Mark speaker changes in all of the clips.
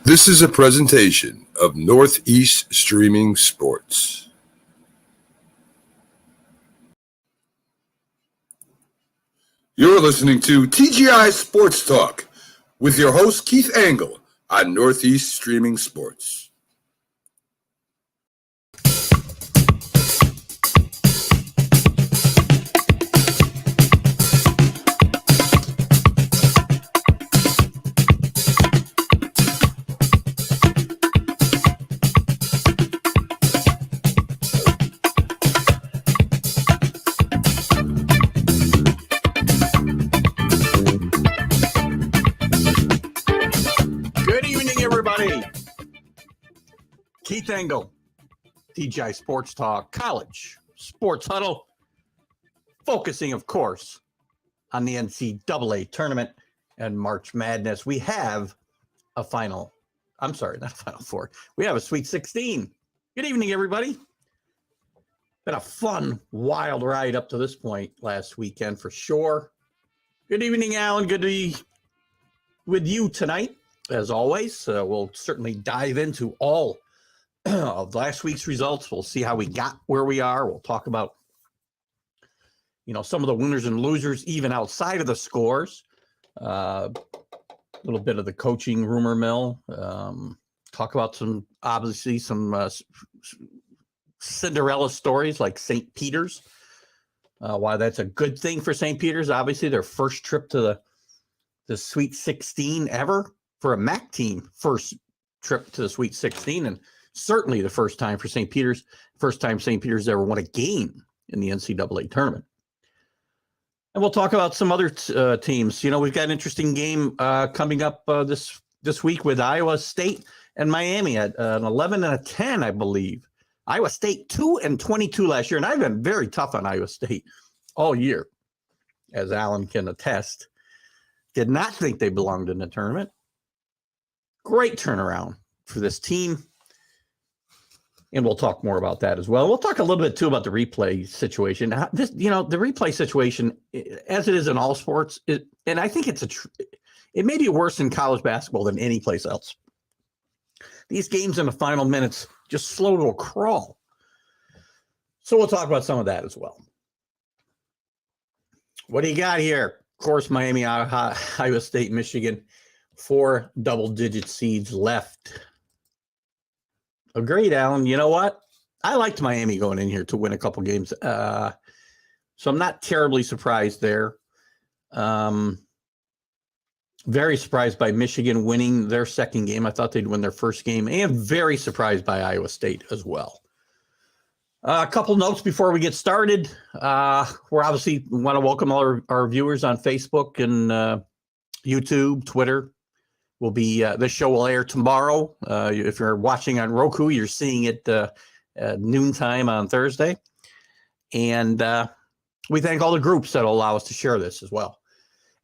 Speaker 1: This is a presentation of Northeast Streaming Sports. You're listening to TGI Sports Talk with your host Keith Angle on Northeast Streaming Sports.
Speaker 2: Keith Angle, TGI Sports Talk, College Sports Huddle, focusing, of course, on the NCAA tournament and March Madness. We have a final. I'm sorry, not a Final Four. We have a Sweet 16. Good evening, everybody. Been a fun, wild ride up to this point last weekend for sure. Good evening, Alan. Good to be with you tonight, as always. We'll certainly dive into all of last week's results. We'll see how we got where we are. We'll talk about, some of the winners and losers, even outside of the scores. A little bit of the coaching rumor mill. Talk about some Cinderella stories like St. Peter's. Why that's a good thing for St. Peter's. Obviously, their first trip to the Sweet 16 ever for a MAC team. First trip to the Sweet 16, and certainly the first time for St. Peter's. First time St. Peter's ever won a game in the NCAA tournament. And we'll talk about some other teams. We've got an interesting game coming up this week with Iowa State and Miami at an 11 and a 10, I believe. Iowa State 2-22 last year, and I've been very tough on Iowa State all year, as Alan can attest. Did not think they belonged in the tournament. Great turnaround for this team. And we'll talk more about that as well. We'll talk a little bit, too, about the replay situation. The replay situation, as it is in all sports, and I think it may be worse in college basketball than any place else. These games in the final minutes just slow to a crawl. So we'll talk about some of that as well. What do you got here? Of course, Miami, Iowa State, Michigan, 4 double-digit seeds left. Agreed, Alan. You know what? I liked Miami going in here to win a couple games. So I'm not terribly surprised there. Very surprised by Michigan winning their second game. I thought they'd win their first game. And very surprised by Iowa State as well. A couple notes before we get started. We're obviously want to welcome all our viewers on Facebook and YouTube, Twitter. This show will air tomorrow. If you're watching on Roku, you're seeing it at noontime on Thursday. And we thank all the groups that will allow us to share this as well.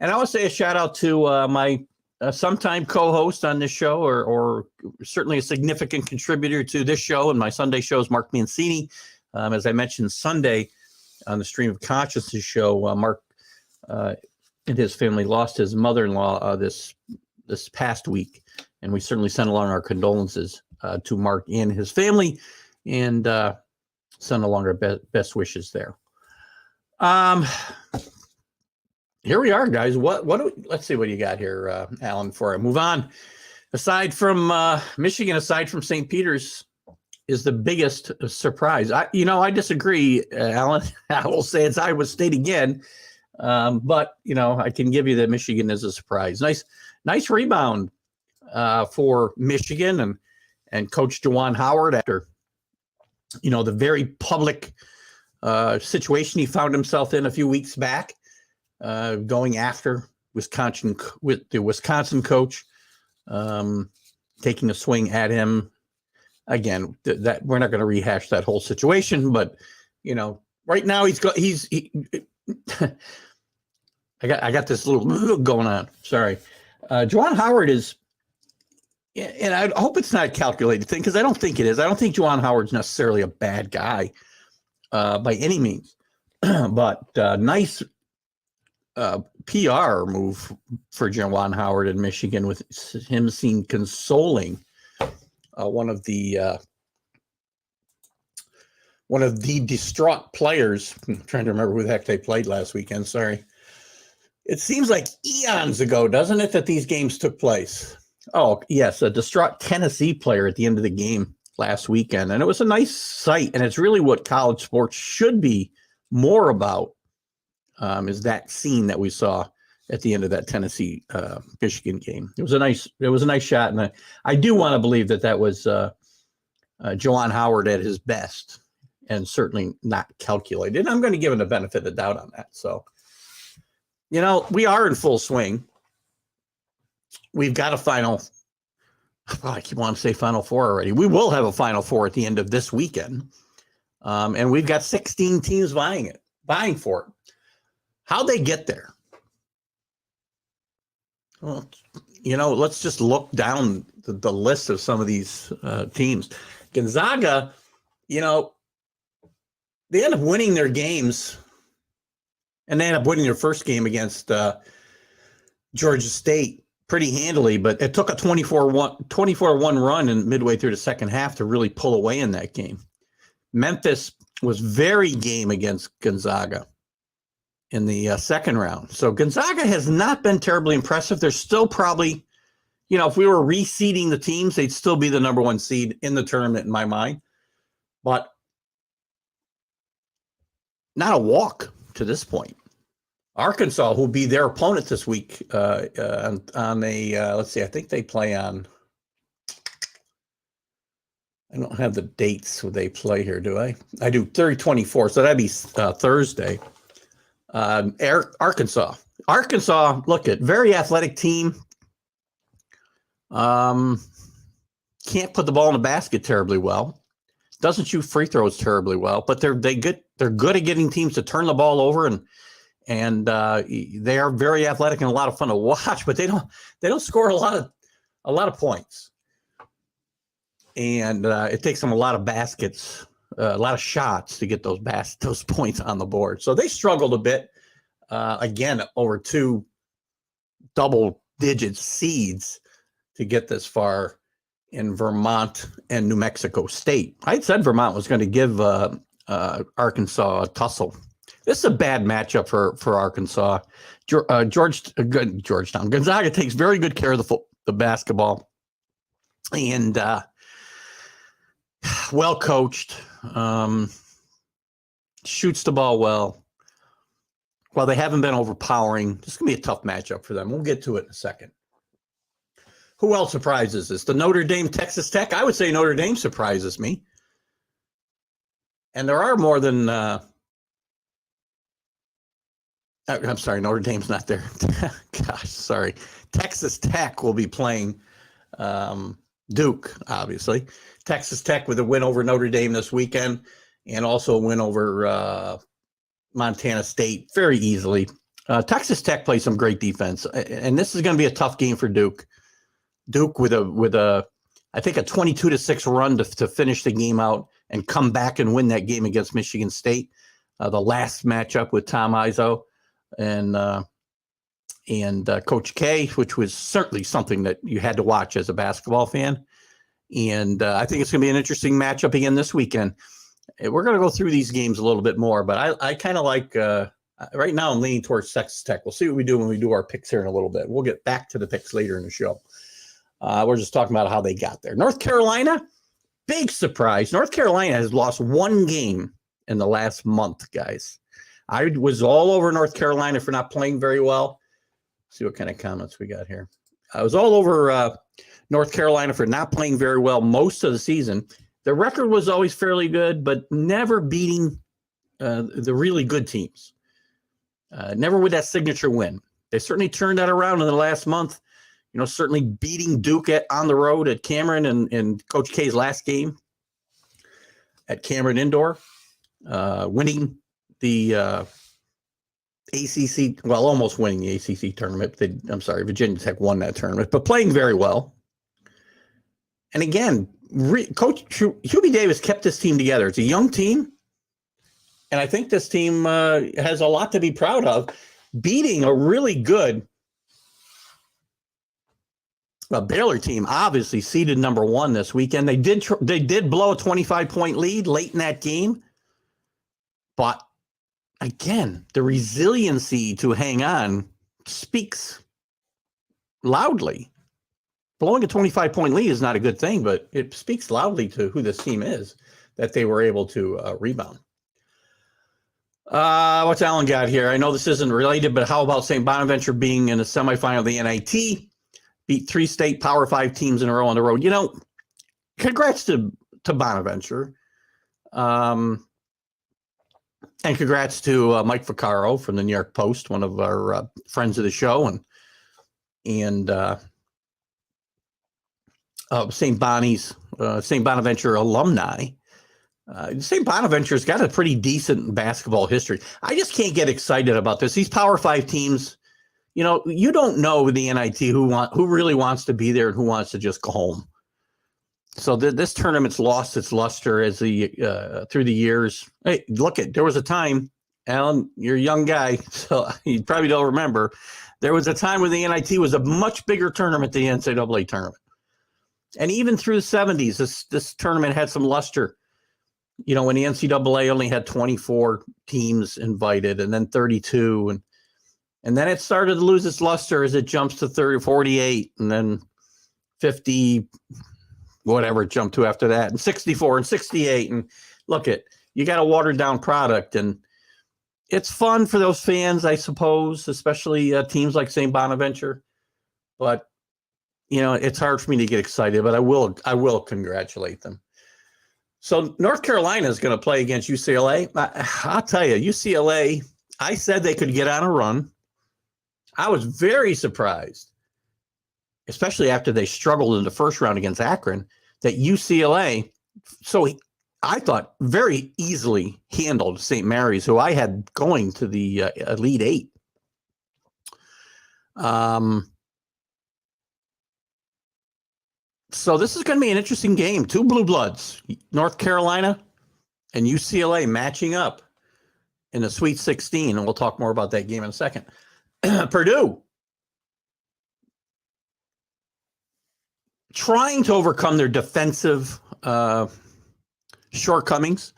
Speaker 2: And I want to say a shout out to my sometime co-host on this show, or certainly a significant contributor to this show and my Sunday shows, Mark Mancini. As I mentioned Sunday on the Stream of Consciousness show, Mark and his family lost his mother-in-law this past week, and we certainly send along our condolences to Mark and his family, and send along our best wishes there. Here we are, guys. Let's see what you got here, Alan, before I move on. Aside from Michigan, aside from St. Peter's, is the biggest surprise. I disagree, Alan. I will say it's Iowa State again, but I can give you that Michigan is a surprise. Nice rebound for Michigan and Coach Juwan Howard after, the very public situation he found himself in a few weeks back, going after Wisconsin with the Wisconsin coach, taking a swing at him. Again, that we're not going to rehash that whole situation, but right now I got this little going on. Sorry. Juwan Howard is, and I hope it's not a calculated thing, because I don't think it is. I don't think Juwan Howard's necessarily a bad guy by any means, but nice PR move for Juwan Howard in Michigan, with him seen consoling one of the distraught players. I'm trying to remember who the heck they played last weekend. Sorry. It seems like eons ago, doesn't it, that these games took place? Oh, yes, a distraught Tennessee player at the end of the game last weekend. And it was a nice sight, and it's really what college sports should be more about, is that scene that we saw at the end of that Tennessee Michigan game. It was a nice shot, and I do want to believe that was Juwan Howard at his best, and certainly not calculated. And I'm going to give him the benefit of the doubt on that. So, we are in full swing. We've got a final. I keep wanting to say Final Four already. We will have a Final Four at the end of this weekend, and we've got 16 teams vying for it. How'd they get there? Well, let's just look down the list of some of these teams. Gonzaga, they end up winning their games, and they end up winning their first game against Georgia State pretty handily, but it took a 24-1 run in midway through the second half to really pull away in that game. Memphis was very game against Gonzaga in the second round. So Gonzaga has not been terribly impressive. They're still probably, if we were reseeding the teams, they'd still be the number one seed in the tournament in my mind. But not a walk to this point. Arkansas, who'll be their opponent this week on a, let's see, I think they play on, I don't have the dates where they play here, do I? I do, 30-24, so that'd be Thursday. Arkansas, look at very athletic team. Can't put the ball in the basket terribly well. Doesn't shoot free throws terribly well, but they're good at getting teams to turn the ball over, and they are very athletic and a lot of fun to watch. But they don't score a lot of points, and it takes them a lot of baskets, a lot of shots to get those points on the board. So they struggled a bit again over two double-digit seeds to get this far in Vermont and New Mexico State. I had said Vermont was going to give Arkansas a tussle. This is a bad matchup for Arkansas. Georgetown. Gonzaga takes very good care of the basketball, and well coached, shoots the ball well. While they haven't been overpowering, this is going to be a tough matchup for them. We'll get to it in a second. Who else surprises us? The Notre Dame Texas Tech. I would say Notre Dame surprises me. And there are more than I'm sorry, Notre Dame's not there. Gosh, sorry. Texas Tech will be playing Duke, obviously. Texas Tech with a win over Notre Dame this weekend, and also a win over Montana State very easily. Texas Tech plays some great defense, and this is going to be a tough game for Duke. Duke with a I think a 22-6 run to finish the game out and come back and win that game against Michigan State. The last matchup with Tom Izzo and Coach K, which was certainly something that you had to watch as a basketball fan. And I think it's going to be an interesting matchup again this weekend. We're going to go through these games a little bit more, but I kind of like right now I'm leaning towards Texas Tech. We'll see what we do when we do our picks here in a little bit. We'll get back to the picks later in the show. We're just talking about how they got there. North Carolina, big surprise. North Carolina has lost one game in the last month, guys. I was all over North Carolina for not playing very well. Let's see what kind of comments we got here. I was all over North Carolina for not playing very well most of the season. The record was always fairly good, but never beating the really good teams. Never with that signature win. They certainly turned that around in the last month. Certainly beating Duke on the road at Cameron and Coach K's last game at Cameron Indoor, winning the ACC, well, almost winning the ACC tournament. Virginia Tech won that tournament, but playing very well. And again, Coach Hubie Davis kept this team together. It's a young team, and I think this team has a lot to be proud of. beating a really good Baylor team, obviously seeded number 1 this weekend. They did blow a 25-point lead late in that game, but again, the resiliency to hang on speaks loudly. Blowing a 25-point lead is not a good thing, but it speaks loudly to who this team is, that they were able to rebound. What's Alan got here? I know this isn't related, but how about St. Bonaventure being in the semifinal of the NIT? Beat 3 state Power 5 teams in a row on the road. You know, congrats to Bonaventure. And congrats to Mike Vaccaro from the New York Post, one of our friends of the show, and St. Bonaventure alumni. St. Bonaventure's got a pretty decent basketball history. I just can't get excited about this. These Power 5 teams, you know, you don't know the NIT who really wants to be there and who wants to just go home. So this tournament's lost its luster as through the years. Hey, there was a time, Alan, you're a young guy, so you probably don't remember. There was a time when the NIT was a much bigger tournament than the NCAA tournament. And even through the 70s, this tournament had some luster. You know, when the NCAA only had 24 teams invited and then 32. And then it started to lose its luster as it jumps to 48 and then 50, whatever it jumped to after that, and 64 and 68. And you got a watered down product. And it's fun for those fans, I suppose, especially teams like St. Bonaventure. But, you know, it's hard for me to get excited, but I will congratulate them. So North Carolina is going to play against UCLA. I'll tell you, UCLA, I said they could get on a run. I was very surprised, especially after they struggled in the first round against Akron, that UCLA, I thought very easily handled St. Mary's, who I had going to the Elite Eight. So this is going to be an interesting game. 2 blue bloods, North Carolina and UCLA matching up in the Sweet 16. And we'll talk more about that game in a second. Purdue trying to overcome their defensive shortcomings.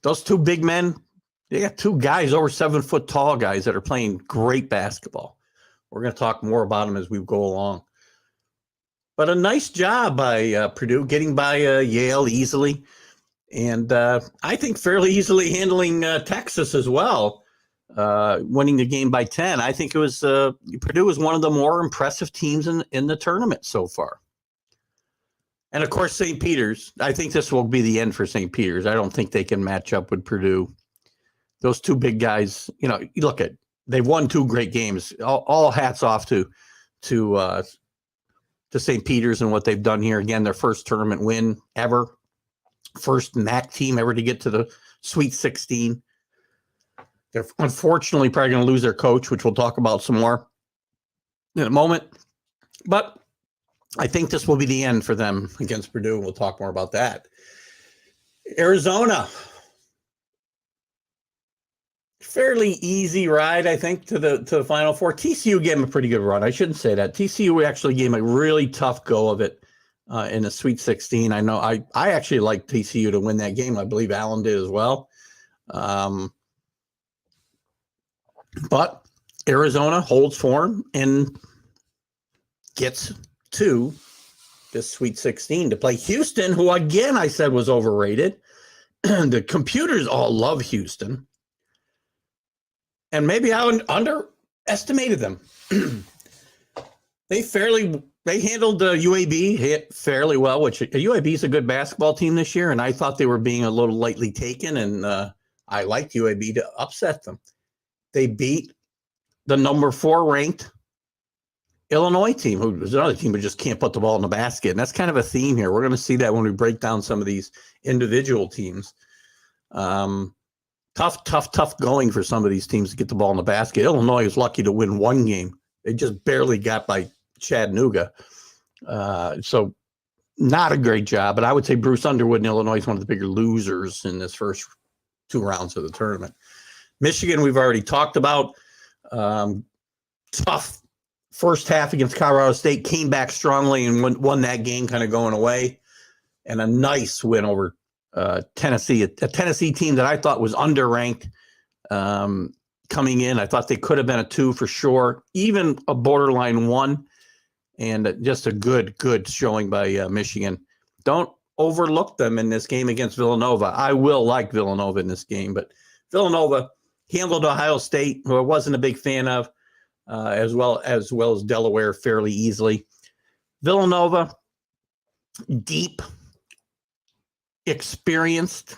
Speaker 2: Those 2 big men, they got 2 guys over 7 foot tall guys that are playing great basketball. We're going to talk more about them as we go along. But a nice job by Purdue getting by Yale easily. And I think fairly easily handling Texas as well, winning the game by 10. I think it was Purdue was one of the more impressive teams in the tournament so far. And, of course, St. Peter's. I think this will be the end for St. Peter's. I don't think they can match up with Purdue. Those 2 big guys, you know, they've won 2 great games. All hats off to St. Peter's and what they've done here. Again, their first tournament win ever. First MAC team ever to get to the Sweet 16. They're unfortunately probably going to lose their coach, which we'll talk about some more in a moment. But I think this will be the end for them against Purdue. We'll talk more about that. Arizona. Fairly easy ride, I think, to the Final Four. TCU gave them a pretty good run. I shouldn't say that. TCU actually gave them a really tough go of it in the Sweet 16. I know I actually liked TCU to win that game. I believe Allen did as well. But Arizona holds form and gets to the Sweet 16 to play Houston, who, again, I said was overrated. The computers all love Houston. And maybe I underestimated them. They handled the UAB fairly well, which UAB is a good basketball team this year, and I thought they were being a little lightly taken, and I liked UAB to upset them. They beat the number 4 ranked Illinois team, who was another team who just can't put the ball in the basket, and that's kind of a theme here. We're going to see that when we break down some of these individual teams. Tough going for some of these teams to get the ball in the basket. Illinois is lucky to win 1 game. They just barely got by Chattanooga. So not a great job, but I would say Bruce Underwood in Illinois is one of the bigger losers in this first 2 rounds of the tournament. Michigan, we've already talked about. Tough first half against Colorado State, came back strongly and won that game, kind of going away. And a nice win over Tennessee, a Tennessee team that I thought was underranked coming in. I thought they could have been a 2 for sure, even a borderline 1. And just a good showing by Michigan. Don't overlook them in this game against Villanova. I will like Villanova in this game, but Villanova handled Ohio State, who I wasn't a big fan of, as well as Delaware fairly easily. Villanova, deep, experienced,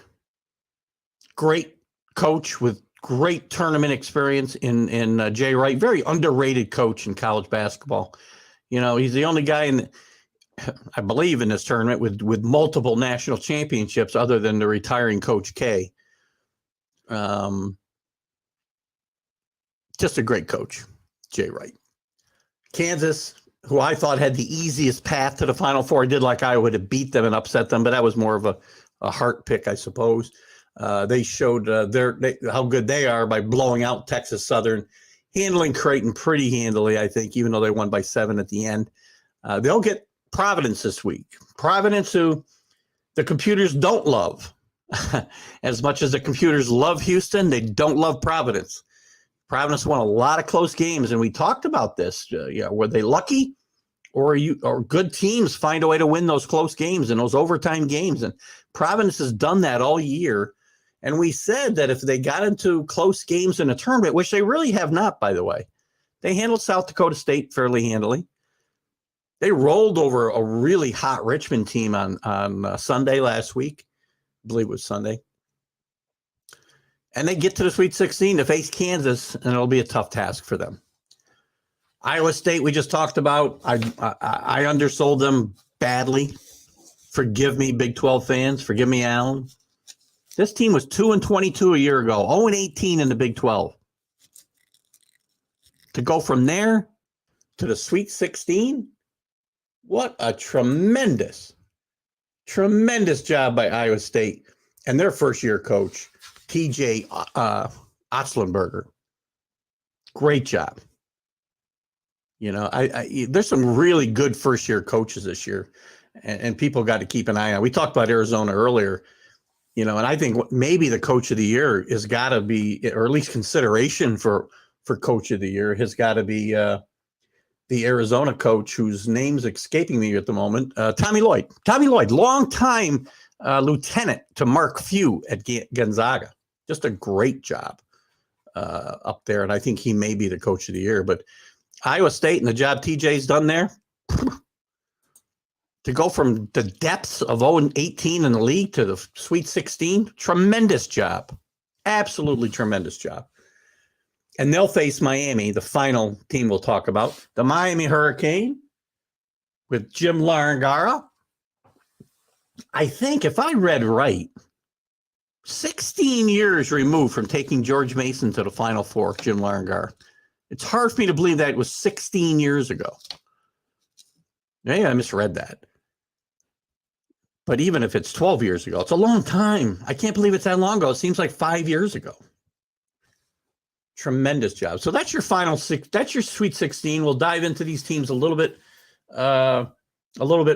Speaker 2: great coach with great tournament experience in Jay Wright. Very underrated coach in college basketball. You know, he's the only guy I believe in this tournament with multiple national championships other than the retiring Coach K. Just a great coach, Jay Wright. Kansas, who I thought had the easiest path to the Final Four. I did like Iowa to beat them and upset them, but that was more of a heart pick, I suppose. They showed how good they are by blowing out Texas Southern, handling Creighton pretty handily, I think, even though they won by 7 at the end. They'll get Providence this week. Providence, who the computers don't love. As much as the computers love Houston, they don't love Providence. Providence won a lot of close games, and we talked about this. Were they lucky, or good teams find a way to win those close games and those overtime games? And Providence has done that all year. And we said that if they got into close games in a tournament, which they really have not, by the way, they handled South Dakota State fairly handily. They rolled over a really hot Richmond team on Sunday last week. I believe it was Sunday. And they get to the Sweet 16 to face Kansas, and it'll be a tough task for them. Iowa State, we just talked about. I undersold them badly. Forgive me, Big 12 fans. Forgive me, Alan. This team was 2-22 a year ago, 0-18 in the Big 12. To go from there to the Sweet 16, what a tremendous job by Iowa State and their first-year coach, TJ Otzelenberger. Great job. You know, there's some really good first-year coaches this year, and people got to keep an eye on. We talked about Arizona earlier. You know, and I think maybe the coach of the year has got to be, or at least consideration for coach of the year has got to be the Arizona coach, whose name's escaping me at the moment, Tommy Lloyd. Tommy Lloyd, longtime lieutenant to Mark Few at Gonzaga. Just a great job up there, and I think he may be the coach of the year. But Iowa State and the job TJ's done there, to go from the depths of 0-18 in the league to the Sweet 16, tremendous job. Absolutely tremendous job. And they'll face Miami, the final team we'll talk about. The Miami Hurricane with Jim Larangara. I think, if I read right, 16 years removed from taking George Mason to the Final Four, Jim Larangara. It's hard for me to believe that it was 16 years ago. Maybe I misread that. But even if it's 12 years ago, it's a long time. I can't believe it's that long ago. It seems like 5 years ago. Tremendous job. So that's your final six. That's your Sweet 16. We'll dive into these teams a little bit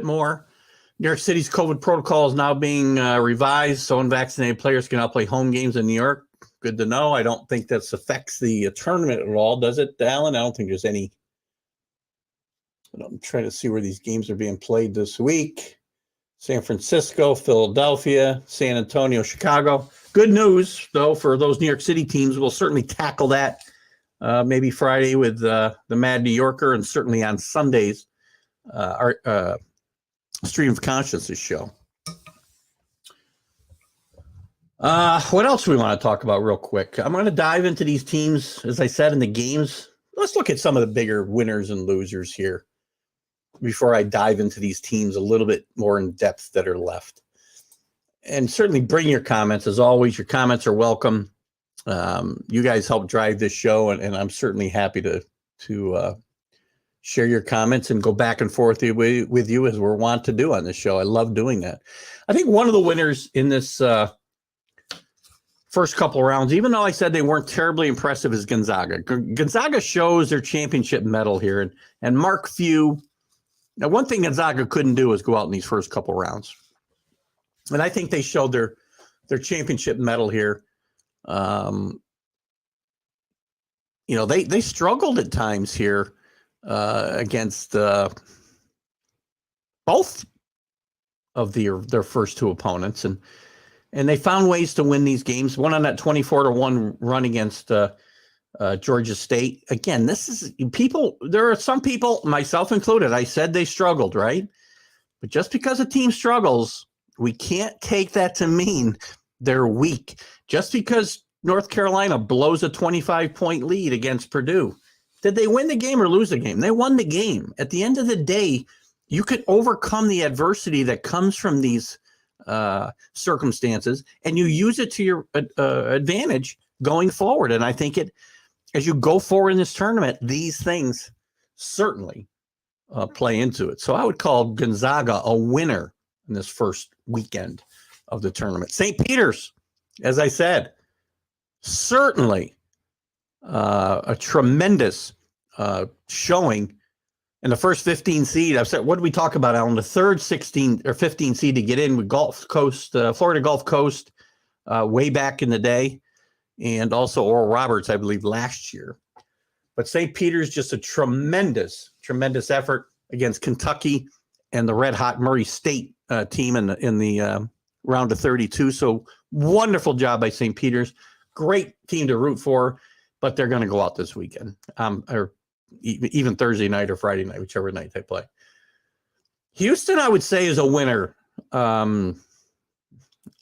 Speaker 2: more. New York City's COVID protocol is now being revised, so unvaccinated players can now play home games in New York. Good to know. I don't think that affects the tournament at all, does it, Alan? I don't think there's any. I'm trying to see where these games are being played this week. San Francisco, Philadelphia, San Antonio, Chicago. Good news, though, for those New York City teams. We'll certainly tackle that maybe Friday with the Mad New Yorker, and certainly on Sundays, our Stream of Consciousness show. What else do we want to talk about real quick? I'm going to dive into these teams, as I said, in the games. Let's look at some of the bigger winners and losers here before I dive into these teams a little bit more in depth that are left. And certainly bring your comments. As always, your comments are welcome. You guys help drive this show, and I'm certainly happy to share your comments and go back and forth with you, as we're wont to do on this show. I love doing that. I think one of the winners in this first couple rounds, even though I said they weren't terribly impressive, is Gonzaga. Gonzaga shows their championship medal here. And Mark Few, now one thing Gonzaga couldn't do is go out in these first couple rounds. And I think they showed their championship medal here. They struggled at times here against both of their first two opponents, and they found ways to win these games. One on that 24-1 run against Georgia State. Again, this is people. There are some people, myself included. I said they struggled, right? But just because a team struggles, we can't take that to mean they're weak. Just because North Carolina blows a 25-point lead against Purdue, did they win the game or lose the game? They won the game. At the end of the day, you could overcome the adversity that comes from these circumstances, and you use it to your advantage going forward. And I think as you go forward in this tournament, these things certainly play into it. So I would call Gonzaga a winner in this first weekend of the tournament. St. Peter's, as I said, certainly a tremendous showing in the first 15 seed. I've said, what did we talk about, Alan? The third 16 or 15 seed to get in with Gulf Coast, Florida Gulf Coast, way back in the day, and also Oral Roberts, I believe, last year. But St. Peter's, just a tremendous effort against Kentucky and the red-hot Murray State team in the round of 32. So wonderful job by St. Peter's. Great team to root for, but they're going to go out this weekend, or even Thursday night or Friday night, whichever night they play. Houston, I would say, is a winner. And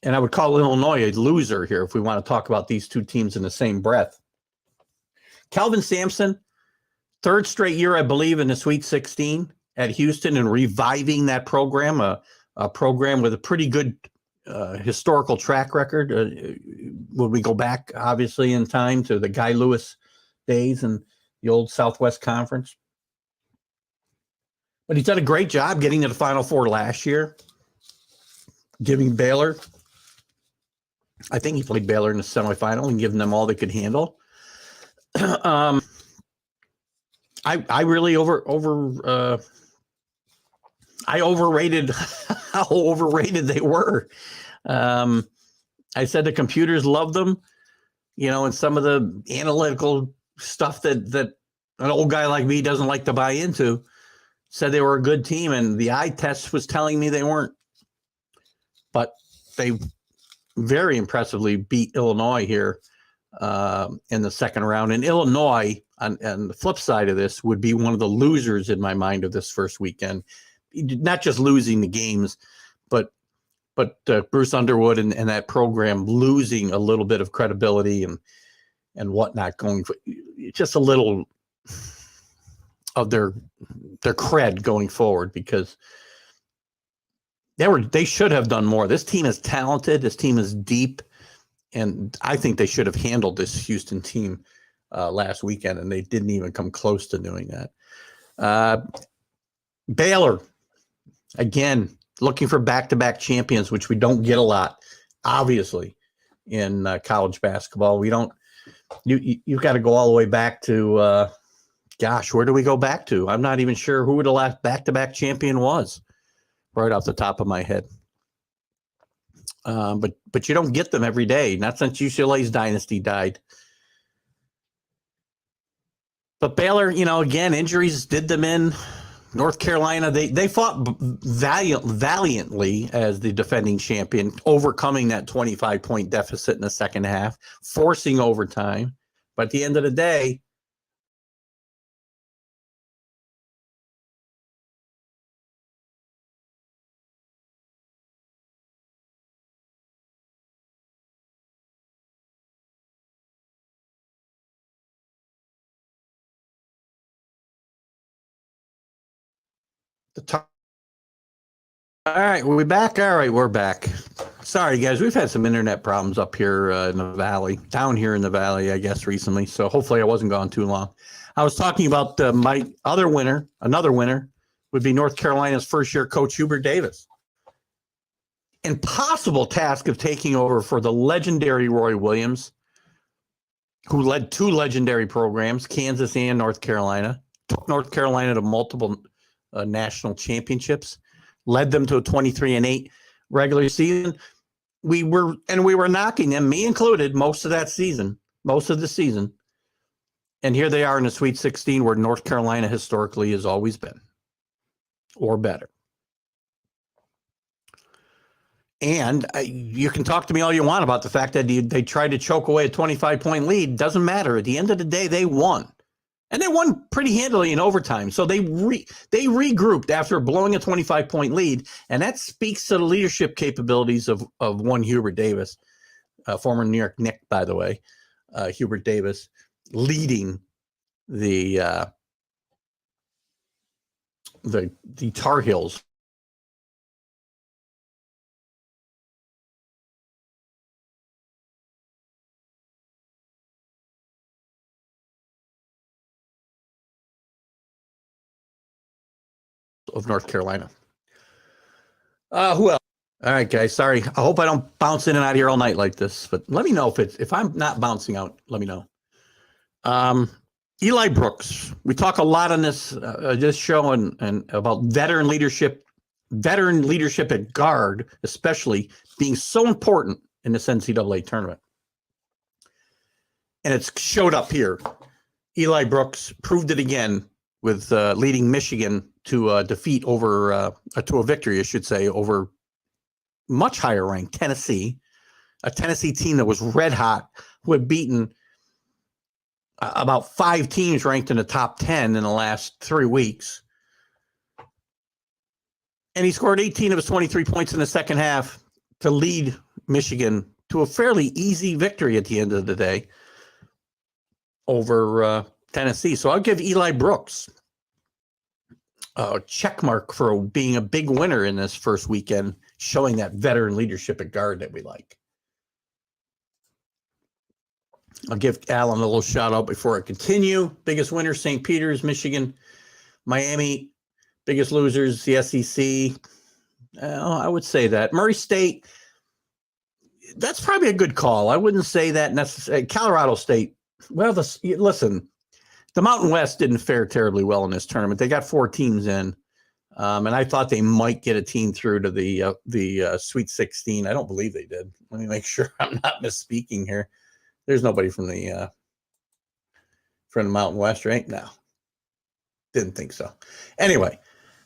Speaker 2: I would call Illinois a loser here if we want to talk about these two teams in the same breath. Kelvin Sampson, third straight year, I believe, in the Sweet 16 at Houston, and reviving that program, a program with a pretty good historical track record. Would we go back, obviously, in time to the Guy Lewis days and the old Southwest Conference? But he's done a great job getting to the Final Four last year, giving Baylor, I think he played Baylor in the semifinal and giving them all they could handle. I really I overrated how overrated they were. I said the computers loved them, and some of the analytical stuff that an old guy like me doesn't like to buy into, said they were a good team, and the eye test was telling me they weren't. But they very impressively beat Illinois here in the second round. And Illinois, on the flip side of this, would be one of the losers in my mind of this first weekend. Not just losing the games, but Bruce Underwood and that program losing a little bit of credibility and whatnot, going for just a little of their cred going forward, because they should have done more. This team is talented. This team is deep. And I think they should have handled this Houston team last weekend, and they didn't even come close to doing that. Baylor, again, looking for back-to-back champions, which we don't get a lot, obviously, in college basketball. We don't. You've got to go all the way back to, where do we go back to? I'm not even sure who the last back-to-back champion was, right off the top of my head. But you don't get them every day, not since UCLA's dynasty died. But Baylor, again, injuries did them in. North Carolina, they fought valiantly as the defending champion, overcoming that 25-point deficit in the second half, forcing overtime. But at the end of the day, all right, we're back. All right, we're back. Sorry, guys, we've had some internet problems up here in the valley, down here in the valley, I guess, recently. So hopefully I wasn't gone too long. I was talking about my other winner. Another winner would be North Carolina's first-year coach, Hubert Davis. impossible task of taking over for the legendary Roy Williams, who led 2 legendary programs, Kansas and North Carolina, took North Carolina to multiple national championships, led them to a 23-8 regular season. We were knocking them, me included, most of the season. And here they are in the Sweet 16, where North Carolina historically has always been, or better. And you can talk to me all you want about the fact that they tried to choke away a 25-point lead. Doesn't matter. At the end of the day, they won. And they won pretty handily in overtime. So they regrouped after blowing a 25-point lead. And that speaks to the leadership capabilities of one Hubert Davis, former New York Knick, by the way, Hubert Davis, leading the Tar Heels of North Carolina. Who else? All right, guys. Sorry. I hope I don't bounce in and out of here all night like this, but let me know if I'm not bouncing out. Let me know. Eli Brooks. We talk a lot on this show and about veteran leadership at guard, especially being so important in this NCAA tournament. And it's showed up here. Eli Brooks proved it again with leading Michigan to a victory, I should say, over much higher ranked Tennessee, a Tennessee team that was red hot, who had beaten about 5 teams ranked in the top 10 in the last 3 weeks. And he scored 18 of his 23 points in the second half to lead Michigan to a fairly easy victory at the end of the day over Tennessee. So I'll give Eli Brooks a check mark for being a big winner in this first weekend, showing that veteran leadership at guard that we like. I'll give Alan a little shout out before I continue. Biggest winners, St. Peter's, Michigan. Miami, biggest losers, the SEC. I would say that. Murray State, that's probably a good call. I wouldn't say that necessarily. Colorado State, well, listen, the Mountain West didn't fare terribly well in this tournament. They got 4 teams in, and I thought they might get a team through to the Sweet 16. I don't believe they did. Let me make sure I'm not misspeaking here. There's nobody from the Mountain West, right? No, didn't think so. Anyway,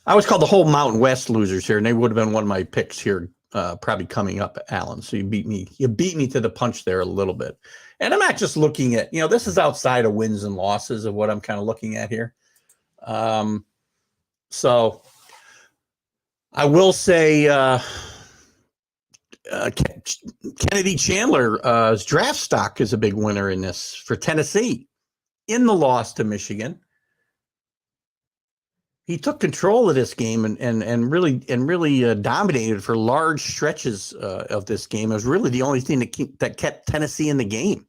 Speaker 2: I was called the whole Mountain West losers here, and they would have been one of my picks here, probably coming up, Alan. So you beat me. You beat me to the punch there a little bit. And I'm not just looking at, this is outside of wins and losses of what I'm kind of looking at here. So I will say Kennedy Chandler's draft stock is a big winner in this for Tennessee in the loss to Michigan. He took control of this game and really dominated for large stretches of this game. It was really the only thing that kept Tennessee in the game.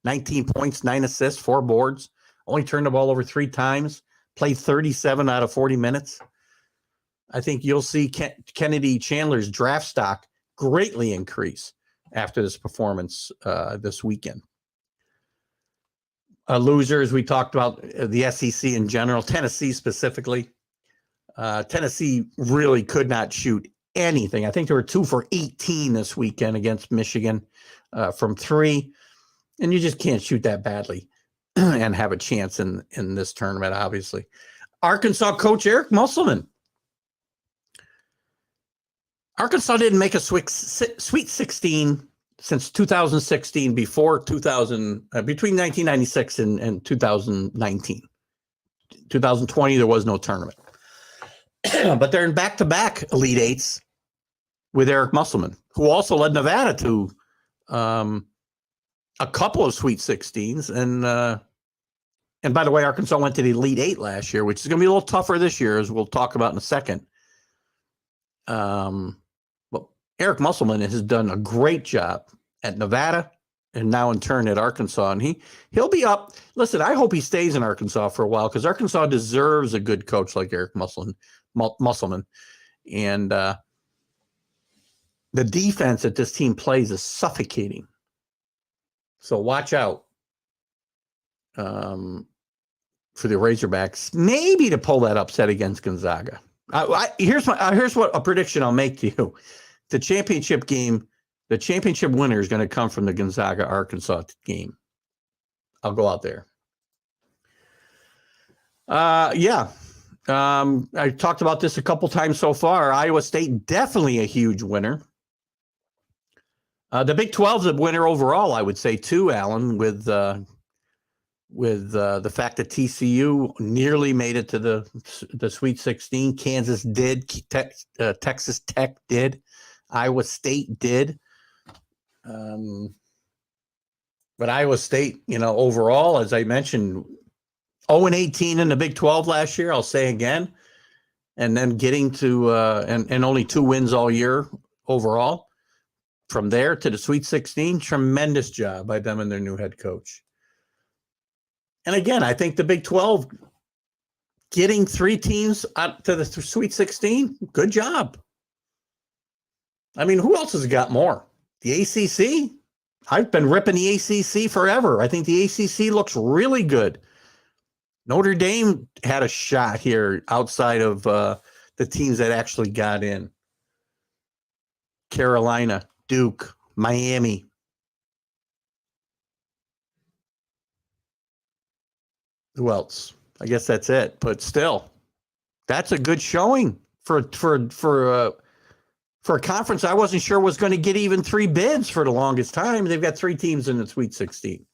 Speaker 2: 19 points, 9 assists, 4 boards. Only turned the ball over 3 times. Played 37 out of 40 minutes. I think you'll see Kennedy Chandler's draft stock greatly increase after this performance this weekend. Losers, we talked about the SEC in general, Tennessee specifically. Tennessee really could not shoot anything. I think they were 2 for 18 this weekend against Michigan from 3. And you just can't shoot that badly and have a chance in this tournament, obviously. Arkansas coach Eric Musselman. Arkansas didn't make a Sweet 16 since 2016, between 1996 and 2019. 2020, there was no tournament. But they're in back-to-back Elite Eights with Eric Musselman, who also led Nevada to a couple of Sweet 16s. And by the way, Arkansas went to the Elite Eight last year, which is going to be a little tougher this year, as we'll talk about in a second. But Eric Musselman has done a great job at Nevada and now in turn at Arkansas. And he'll be up. Listen, I hope he stays in Arkansas for a while, because Arkansas deserves a good coach like Eric Musselman. And the defense that this team plays is suffocating. So watch out for the Razorbacks, maybe to pull that upset against Gonzaga. Here's what a prediction I'll make to you. The championship game, the championship winner is going to come from the Gonzaga-Arkansas game. I'll go out there. I talked about this a couple times so far. Iowa State, definitely a huge winner. The Big 12's a winner overall, I would say, too, Alan, with the fact that TCU nearly made it to the Sweet 16. Kansas did. Texas Tech did. Iowa State did. But Iowa State, overall, as I mentioned, 0-18 in the Big 12 last year, I'll say again, and then getting to and only 2 wins all year overall. From there to the Sweet 16, tremendous job by them and their new head coach. And again, I think the Big 12 getting 3 teams out to the Sweet 16, good job. I mean, who else has got more? The ACC? I've been ripping the ACC forever. I think the ACC looks really good. Notre Dame had a shot here outside of the teams that actually got in. Carolina, Duke, Miami. Who else? I guess that's it. But still, that's a good showing for a conference I wasn't sure was going to get even 3 bids for the longest time. They've got 3 teams in the Sweet 16.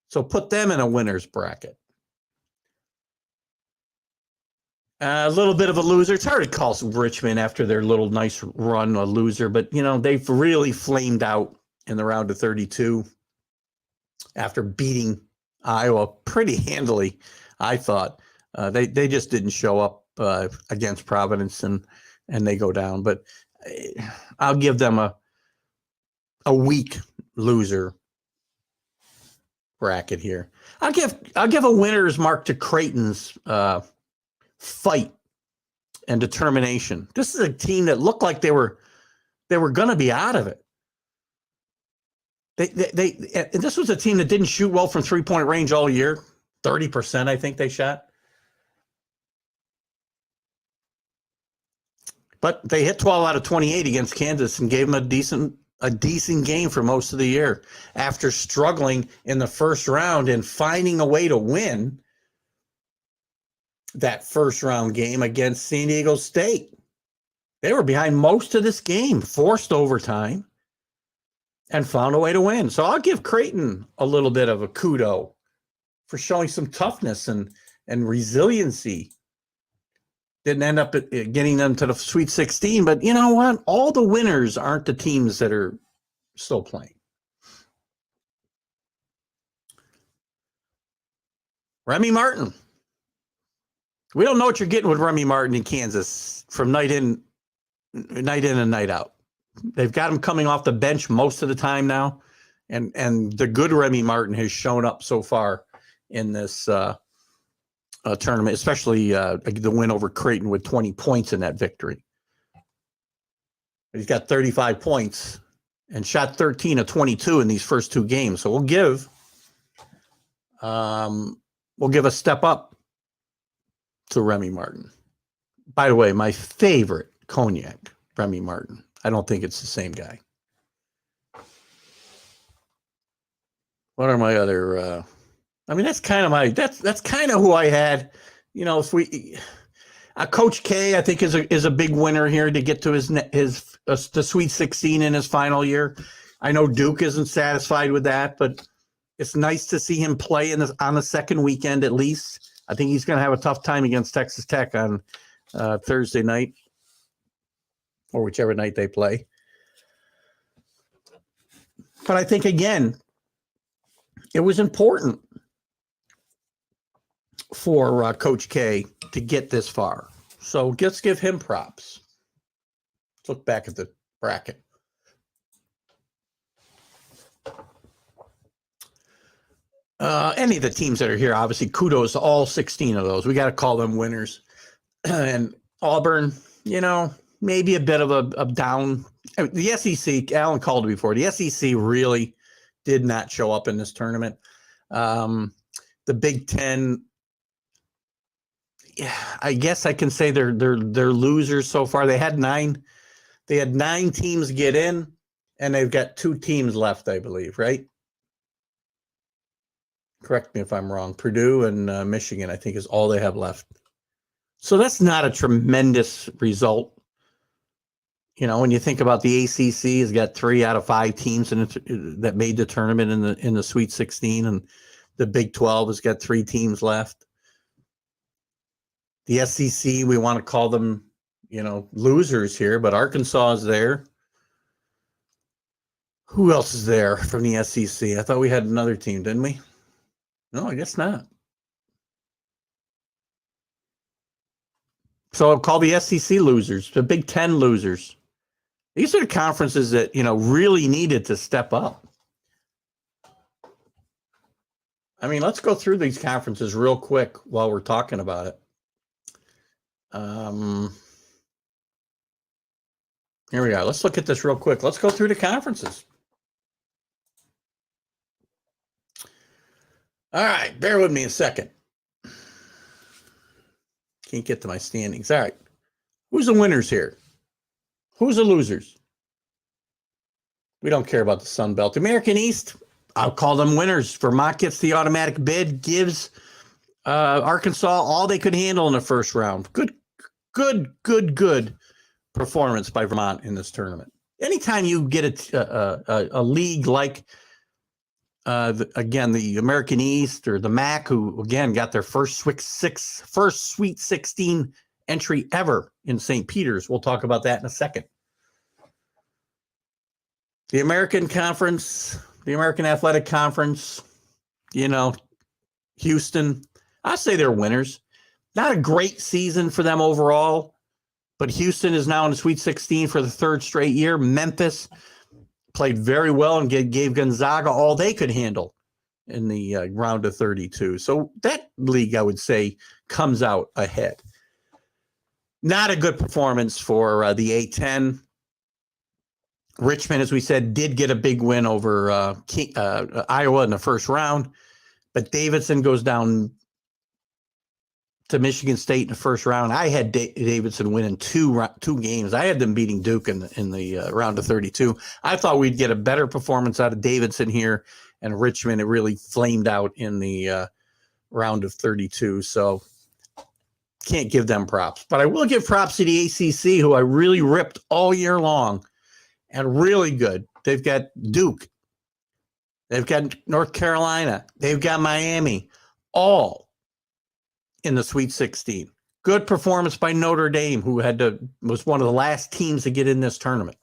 Speaker 2: So put them in a winner's bracket. A little bit of a loser. It's hard to call Richmond after their little nice run a loser, but they've really flamed out in the round of 32 after beating Iowa pretty handily. I thought they just didn't show up against Providence and they go down. But I'll give them a weak loser bracket here. I'll give a winner's mark to Creighton's fight and determination. This is a team that looked like they were going to be out of it. And this was a team that didn't shoot well from 3-point range all year. 30%, I think they shot. But they hit 12 out of 28 against Kansas and gave them a decent game for most of the year after struggling in the first round and finding a way to win that first round game against San Diego State. They were behind most of this game, forced overtime, and found a way to win. So I'll give Creighton a little bit of a kudo for showing some toughness and resiliency. Didn't end up getting them to the Sweet 16, but you know what? All the winners aren't the teams that are still playing. Remy Martin. We don't know what you're getting with Remy Martin in Kansas from night in and night out. They've got him coming off the bench most of the time now, and the good Remy Martin has shown up so far in this tournament, especially the win over Creighton with 20 points in that victory. He's got 35 points and shot 13 of 22 in these first 2 games. So we'll give a step up to Remy Martin. By the way, my favorite cognac, Remy Martin. I don't think it's the same guy. What are my other? That's kind of that's kind of who I had. If we, Coach K, I think is a big winner here to get to the Sweet 16 in his final year. I know Duke isn't satisfied with that, but it's nice to see him play on the second weekend at least. I think he's going to have a tough time against Texas Tech on Thursday night or whichever night they play. But I think, again, it was important for Coach K to get this far. So let's give him props. Let's look back at the bracket. Any of the teams that are here, obviously, kudos to all 16 of those. We got to call them winners. And Auburn, maybe a bit of a down The SEC, Alan called it before, the SEC really did not show up in this tournament. The Big Ten, I guess I can say they're losers so far. They had 9 teams get in, and they've got 2 teams left, I believe, right? Correct me if I'm wrong. Purdue and Michigan, I think, is all they have left. So that's not a tremendous result. You know, when you think about the ACC, has got 3 out of 5 teams that made the tournament in the Sweet 16, and the Big 12 has got 3 teams left. The SEC, we want to call them, you know, losers here, but Arkansas is there. Who else is there from the SEC? I thought we had another team, didn't we? No, I guess not. So I'll call the SEC losers, the Big Ten losers. These are the conferences that, you know, really needed to step up. I mean, let's go through these conferences real quick while we're talking about it. Here we are. Let's look at this real quick. Let's go through the conferences. All right, bear with me a second. Can't get to my standings. All right. Who's the winners here? Who's the losers? We don't care about the Sun Belt. American East, I'll call them winners. Vermont gets the automatic bid, gives Arkansas all they could handle in the first round. Good performance by Vermont in this tournament. Anytime you get a league like, again, the American East or the MAC, who, again, got their first Sweet 16 entry ever in St. Peter's. We'll talk about that in a second. The American Conference, the American Athletic Conference, you know, Houston, I say they're winners. Not a great season for them overall, but Houston is now in the Sweet 16 for the 3rd straight year. Memphis played very well and gave Gonzaga all they could handle in the round of 32. So that league, I would say, comes out ahead. Not a good performance for the A-10. Richmond, as we said, did get a big win over Iowa in the first round, but Davidson goes down to Michigan State in the first round. I had Davidson winning two games. I had them beating Duke in the round of 32. I thought we'd get a better performance out of Davidson here, and Richmond, it really flamed out in the round of 32. So can't give them props, but I will give props to the ACC, who I really ripped all year long. And really good. They've got Duke. They've got North Carolina. They've got Miami. All in the Sweet 16. Good performance by Notre Dame, who was one of the last teams to get in this tournament.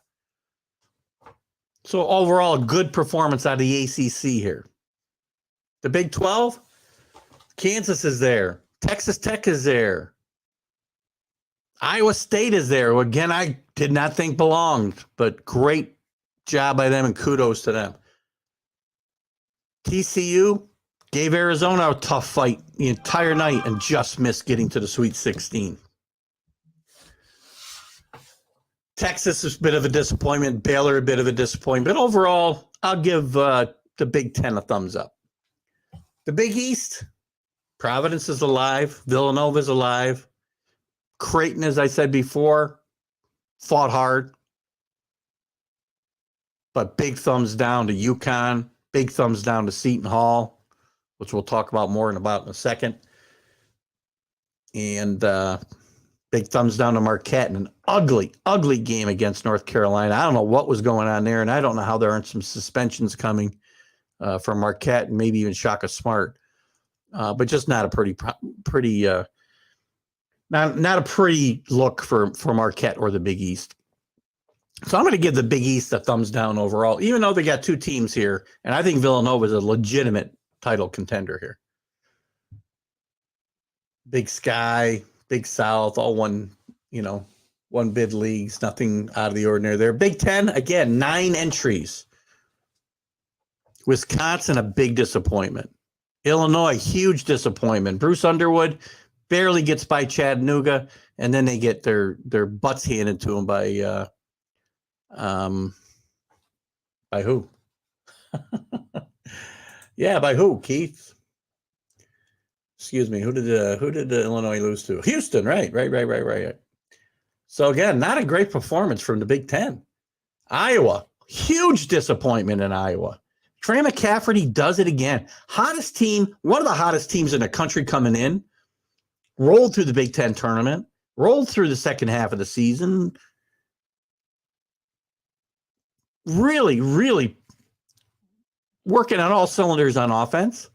Speaker 2: So overall, a good performance out of the ACC here. The Big 12, Kansas is there. Texas Tech is there. Iowa State is there. Again, I did not think belonged, but great job by them and kudos to them. TCU gave Arizona a tough fight the entire night and just missed getting to the Sweet 16. Texas is a bit of a disappointment. Baylor a bit of a disappointment. But overall, I'll give the Big Ten a thumbs up. The Big East, Providence is alive. Villanova is alive. Creighton, as I said before, fought hard. But big thumbs down to UConn. Big thumbs down to Seton Hall, which we'll talk about more in a second. And big thumbs down to Marquette in an ugly game against North Carolina. I don't know what was going on there, and I don't know how there aren't some suspensions coming from Marquette and maybe even Shaka Smart. But just not a pretty not a pretty look for Marquette or the Big East. So I'm going to give the Big East a thumbs down overall, even though they got 2 teams here, and I think Villanova is a legitimate title contender here. Big Sky, Big South, all one bid leagues, nothing out of the ordinary there. Big Ten, again, 9 entries. Wisconsin, a big disappointment. Illinois, huge disappointment. Bruce Underwood barely gets by Chattanooga, and then they get their butts handed to them by By who? Yeah, by who, Keith? Excuse me. Who did Illinois lose to? Houston, right. So again, not a great performance from the Big Ten. Iowa, huge disappointment in Iowa. Trey McCafferty does it again. Hottest team, one of the hottest teams in the country coming in, rolled through the Big Ten tournament, rolled through the second half of the season. Really, really working on all cylinders on offense.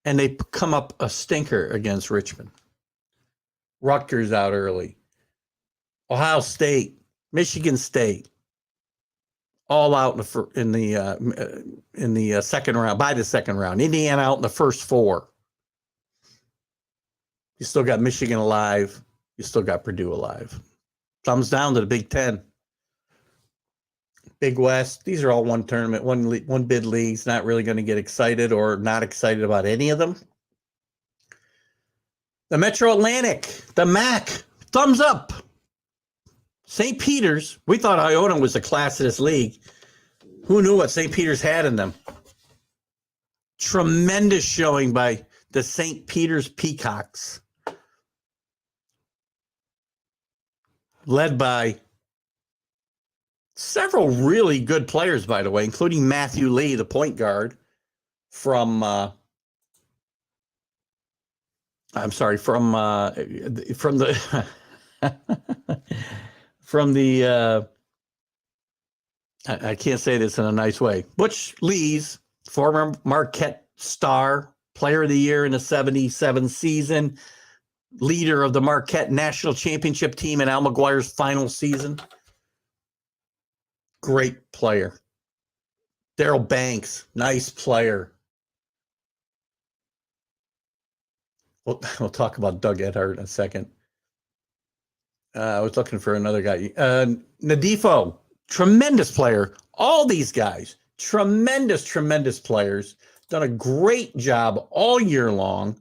Speaker 2: And they come up a stinker against Richmond. Rutgers out early. Ohio State, Michigan State, all out in the second round. By the second round, Indiana out in the first four. You still got Michigan alive. You still got Purdue alive. Thumbs down to the Big Ten. Big West. These are all one tournament, one bid leagues. Not really going to get excited or not excited about any of them. The Metro Atlantic, the MAC, thumbs up. St. Peter's, we thought Iona was the class of this league. Who knew what St. Peter's had in them? Tremendous showing by the St. Peter's Peacocks. Led by several really good players, by the way, including Matthew Lee, the point guard from I can't say this in a nice way. Butch Lees, former Marquette star, player of the year in the 77 season, leader of the Marquette national championship team in Al McGuire's final season. Great player. Daryl Banks, nice player. We'll talk about Doug Edhart in a second. I was looking for another guy. Nadifo, tremendous player. All these guys, tremendous players. Done a great job all year long.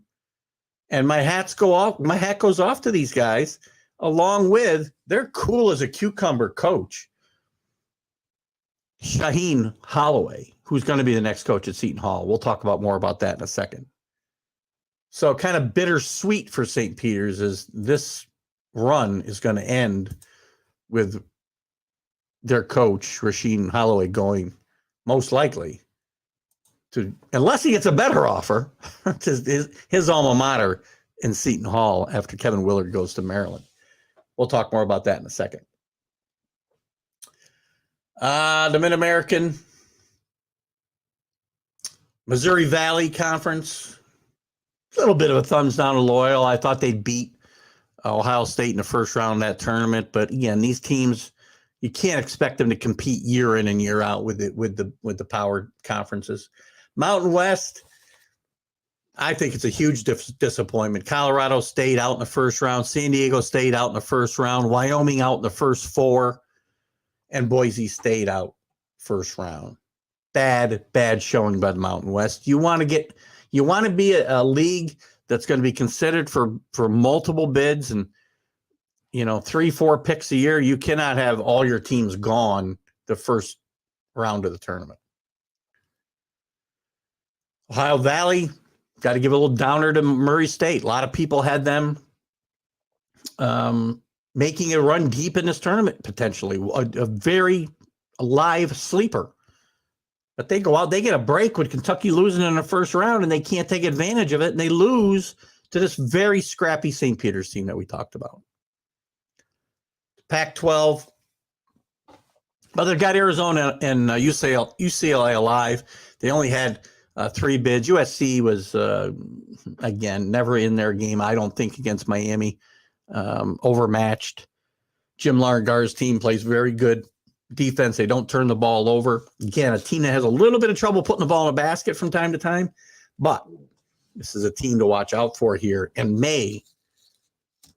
Speaker 2: And my hat goes off to these guys, along with they're cool as a cucumber coach, Shaheen Holloway, who's going to be the next coach at Seton Hall. We'll talk about more about that in a second. So kind of bittersweet for St. Peter's as this run is going to end with their coach, Shaheen Holloway, going most likely to, unless he gets a better offer, to his alma mater in Seton Hall after Kevin Willard goes to Maryland. We'll talk more about that in a second. The Mid-American Missouri Valley Conference, a little bit of a thumbs down to Loyal. I thought they'd beat Ohio State in the first round of that tournament, but again, these teams, you can't expect them to compete year in and year out with the power conferences. Mountain West, I think it's a huge disappointment. Colorado State out in the first round, San Diego State out in the first round, Wyoming out in the first four, and Boise State out first round. Bad showing by the Mountain West. You want to be a league that's going to be considered for multiple bids and 3-4 picks a year. You cannot have all your teams gone the first round of the tournament. Ohio Valley, got to give a little downer to Murray State. A lot of people had them making a run deep in this tournament, potentially. A very live sleeper. But they go out, they get a break with Kentucky losing in the first round, and they can't take advantage of it, and they lose to this very scrappy St. Peter's team that we talked about. Pac-12, well, they've got Arizona and UCLA alive. They only had 3 bids. USC was, again, never in their game, I don't think, against Miami. Overmatched. Jim Largar's team plays very good defense. They don't turn the ball over. Again, a team that has a little bit of trouble putting the ball in a basket from time to time, but this is a team to watch out for here and may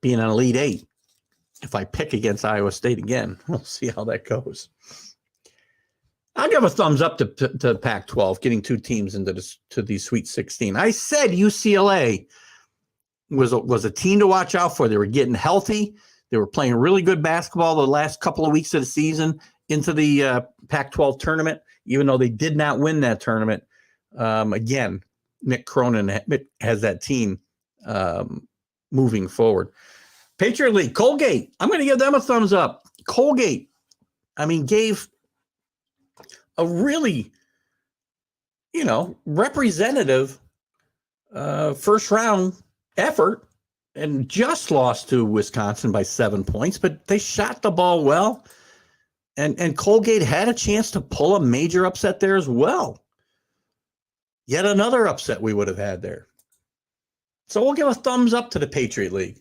Speaker 2: be in an Elite Eight. If I pick against Iowa State again, we'll see how that goes. I'll give a thumbs up to Pac-12, getting 2 teams into the Sweet 16. I said UCLA was a team to watch out for. They were getting healthy. They were playing really good basketball the last couple of weeks of the season into the Pac-12 tournament, even though they did not win that tournament. Again, Mick Cronin has that team moving forward. Patriot League, Colgate. I'm going to give them a thumbs up. Colgate, gave a really, representative first round effort and just lost to Wisconsin by 7 points, but they shot the ball well. And Colgate had a chance to pull a major upset there as well. Yet another upset we would have had there. So we'll give a thumbs up to the Patriot League.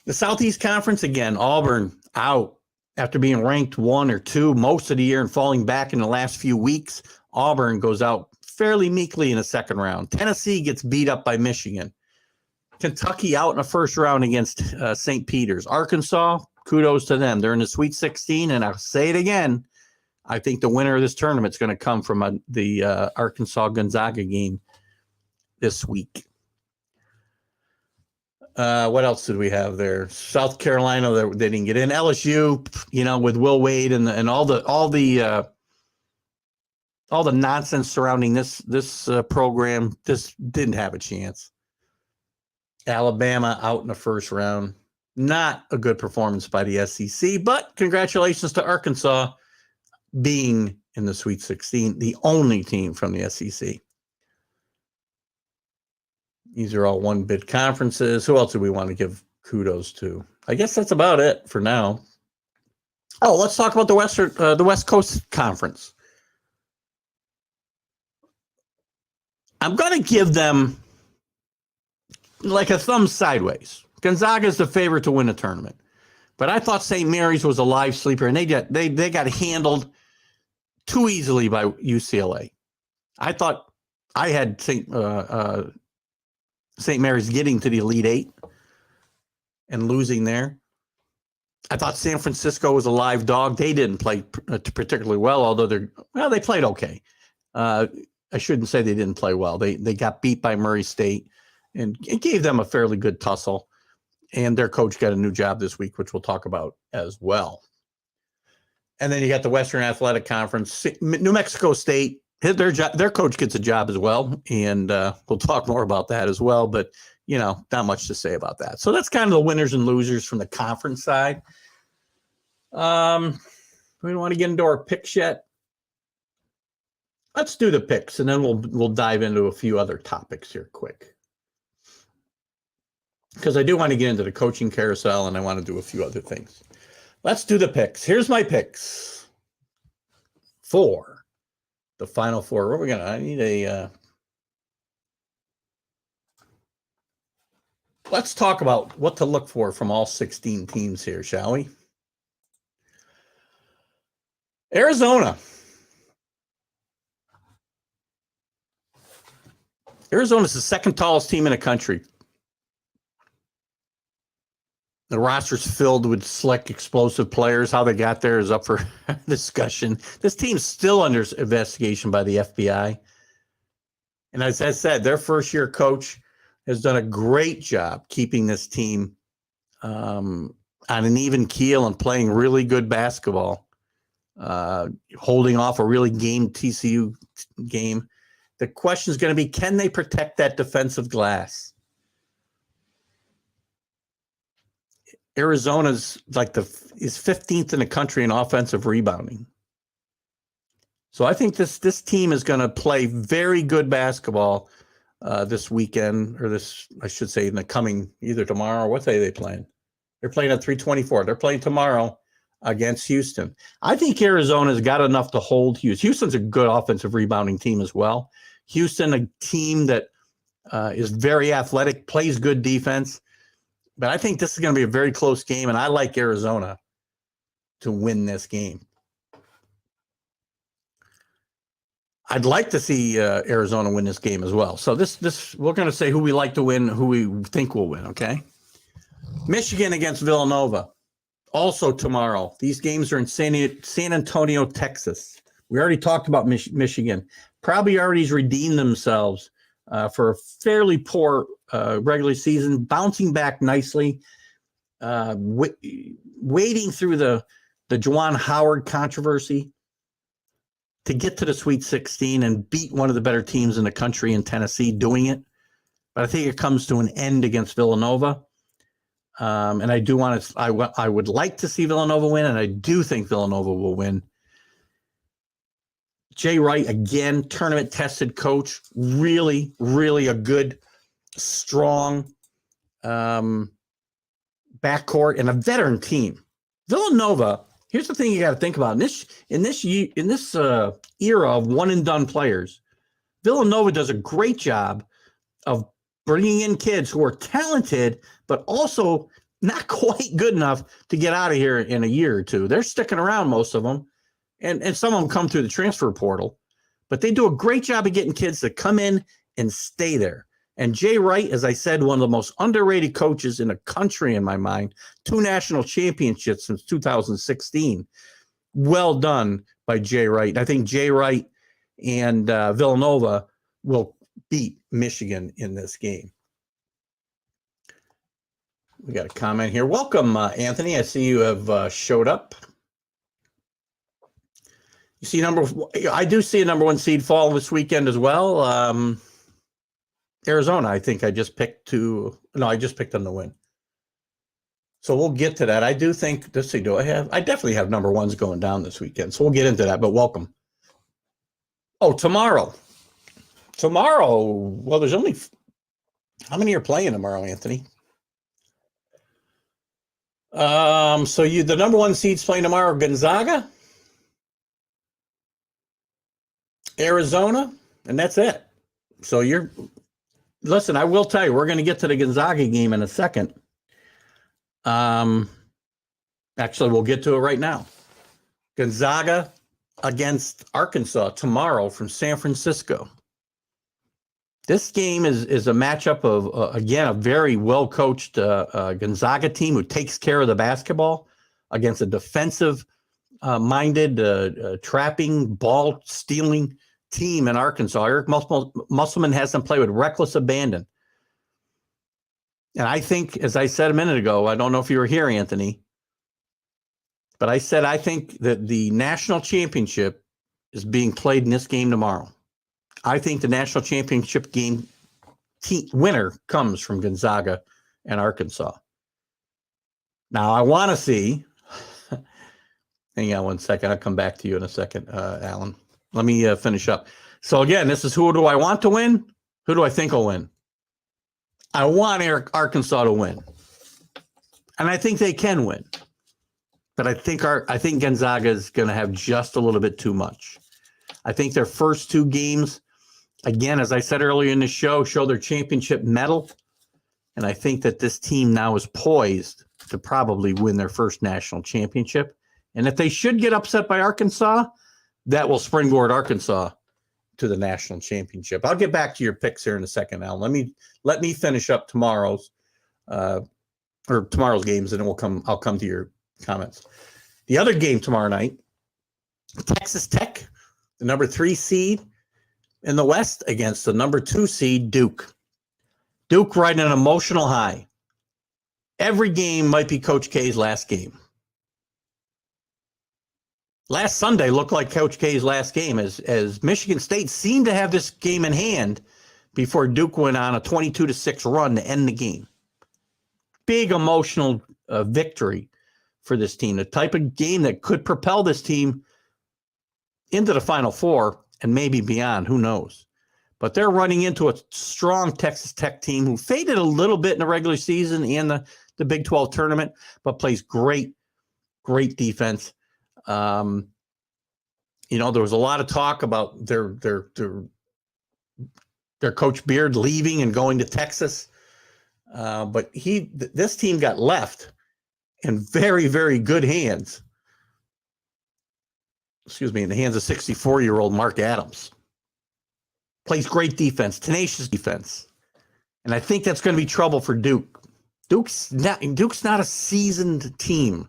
Speaker 2: The Southeast Conference, again, Auburn out after being ranked 1 or 2 most of the year and falling back in the last few weeks. Auburn goes out fairly meekly in the second round. Tennessee gets beat up by Michigan. Kentucky out in the first round against St. Peter's. Arkansas, kudos to them. They're in the Sweet 16, and I'll say it again. I think the winner of this tournament is going to come from the Arkansas-Gonzaga game this week. What else did we have there? South Carolina, they didn't get in. LSU, with Will Wade and all the nonsense surrounding this program, this didn't have a chance. Alabama out in the first round. Not a good performance by the SEC, but congratulations to Arkansas being in the Sweet 16, the only team from the SEC. These are all one-bid conferences. Who else do we want to give kudos to? I guess that's about it for now. Oh, let's talk about the West Coast Conference. I'm going to give them like a thumb sideways. Gonzaga is the favorite to win the tournament, but I thought St. Mary's was a live sleeper, and they got handled too easily by UCLA. I thought I had St. Mary's getting to the Elite Eight and losing there. I thought San Francisco was a live dog. They didn't play particularly well, although they played okay. I shouldn't say they didn't play well. They got beat by Murray State, and it gave them a fairly good tussle. And their coach got a new job this week, which we'll talk about as well. And then you got the Western Athletic Conference. New Mexico State, their coach gets a job as well, and we'll talk more about that as well. But, not much to say about that. So that's kind of the winners and losers from the conference side. We don't want to get into our picks yet. Let's do the picks, and then we'll dive into a few other topics here quick. Because I do want to get into the coaching carousel, and I want to do a few other things. Let's do the picks. Here's my picks for the Final Four. What are we going to? I need a. Let's talk about what to look for from all 16 teams here, shall we? Arizona. Arizona's the second tallest team in the country. The roster's filled with slick, explosive players. How they got there is up for discussion. This team's still under investigation by the FBI. And as I said, their first-year coach has done a great job keeping this team on an even keel and playing really good basketball, holding off a really game TCU game. The question is going to be, can they protect that defensive glass? Arizona's is 15th in the country in offensive rebounding. So I think this team is going to play very good basketball this weekend, or I should say in the coming, either tomorrow. What day are they playing? They're playing at 3:24. They're playing tomorrow against Houston. I think Arizona's got enough to hold Houston. Houston's a good offensive rebounding team as well. Houston, a team that is very athletic, plays good defense. But I think this is going to be a very close game, and I like Arizona to win this game. I'd like to see Arizona win this game as well. So this we're going to say who we like to win, who we think will win, okay? Michigan against Villanova, also tomorrow. These games are in San Antonio, Texas. We already talked about Michigan. Probably already redeemed themselves for a fairly poor regular season, bouncing back nicely. wading through the Juwan Howard controversy to get to the Sweet 16 and beat one of the better teams in the country in Tennessee doing it. But I think it comes to an end against Villanova. And I do want to, I would like to see Villanova win, and I do think Villanova will win. Jay Wright, again, tournament tested coach, really, really a good, strong backcourt and a veteran team. Villanova, here's the thing you got to think about. In this era of one and done players, Villanova does a great job of bringing in kids who are talented, but also not quite good enough to get out of here in a year or two. They're sticking around, most of them, and some of them come through the transfer portal, but they do a great job of getting kids to come in and stay there. And Jay Wright, as I said, one of the most underrated coaches in the country in my mind, 2 national championships since 2016. Well done by Jay Wright. I think Jay Wright and Villanova will beat Michigan in this game. We got a comment here. Welcome, Anthony. I see you have showed up. You see I do see a number 1 seed fall this weekend as well. Arizona, I think I just picked I just picked them to win. So we'll get to that. I do think, let's see, I definitely have number 1s going down this weekend. So we'll get into that, but welcome. Oh, tomorrow. Well, there's only, how many are playing tomorrow, Anthony? So the number 1 seeds playing tomorrow, Gonzaga, Arizona, and that's it. So listen, I will tell you, we're going to get to the Gonzaga game in a second. Actually, we'll get to it right now. Gonzaga against Arkansas tomorrow from San Francisco. This game is a matchup of, again, a very well-coached Gonzaga team who takes care of the basketball against a defensive-minded, trapping, ball-stealing team in Arkansas. Eric Musselman has them play with reckless abandon. And I think, as I said a minute ago, I don't know if you were here, Anthony, but I said I think that the national championship is being played in this game tomorrow. I think the national championship game winner comes from Gonzaga and Arkansas. Now, I want to see, hang on one second. I'll come back to you in a second, Alan. Let me finish up. So, again, this is who do I want to win? Who do I think will win? I want Arkansas to win. And I think they can win. But I think Gonzaga is going to have just a little bit too much. I think their first 2 games, again, as I said earlier in the show their championship medal. And I think that this team now is poised to probably win their first national championship. And if they should get upset by Arkansas, that will springboard Arkansas to the national championship. I'll get back to your picks here in a second, Al. Let me finish up tomorrow's games, and then I'll come to your comments. The other game tomorrow night, Texas Tech, the number 3 seed in the West against the number 2 seed, Duke. Duke riding an emotional high. Every game might be Coach K's last game. Last Sunday looked like Coach K's last game as Michigan State seemed to have this game in hand before Duke went on a 22-6 run to end the game. Big emotional victory for this team, the type of game that could propel this team into the Final Four and maybe beyond, who knows. But they're running into a strong Texas Tech team who faded a little bit in the regular season and the Big 12 tournament, but plays great defense. There was a lot of talk about their Coach Beard leaving and going to Texas. But this team got left in very, very good hands. In the hands of 64-year-old Mark Adams. Plays great defense, tenacious defense. And I think that's going to be trouble for Duke. Duke's not a seasoned team.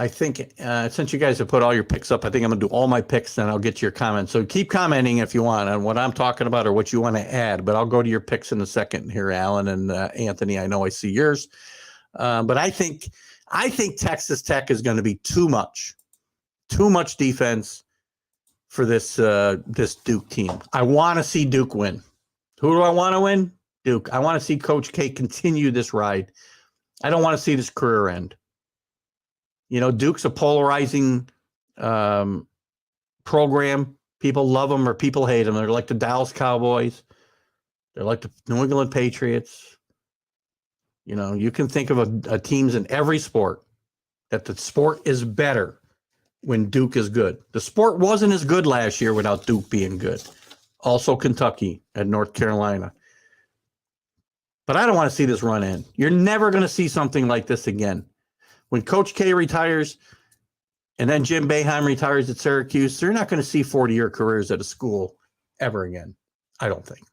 Speaker 2: I think since you guys have put all your picks up, I think I'm going to do all my picks, and I'll get to your comments. So keep commenting if you want on what I'm talking about or what you want to add. But I'll go to your picks in a second here, Alan and Anthony. I know I see yours, but I think Texas Tech is going to be too much defense for this Duke team. I want to see Duke win. Who do I want to win? Duke. I want to see Coach K continue this ride. I don't want to see this career end. You know, Duke's a polarizing program. People love them or people hate them. They're like the Dallas Cowboys. They're like the New England Patriots. You know, you can think of a teams in every sport that the sport is better when Duke is good. The sport wasn't as good last year without Duke being good. Also Kentucky and North Carolina. But I don't want to see this run in. You're never going to see something like this again. When Coach K retires and then Jim Boeheim retires at Syracuse, they're not going to see 40-year careers at a school ever again, I don't think.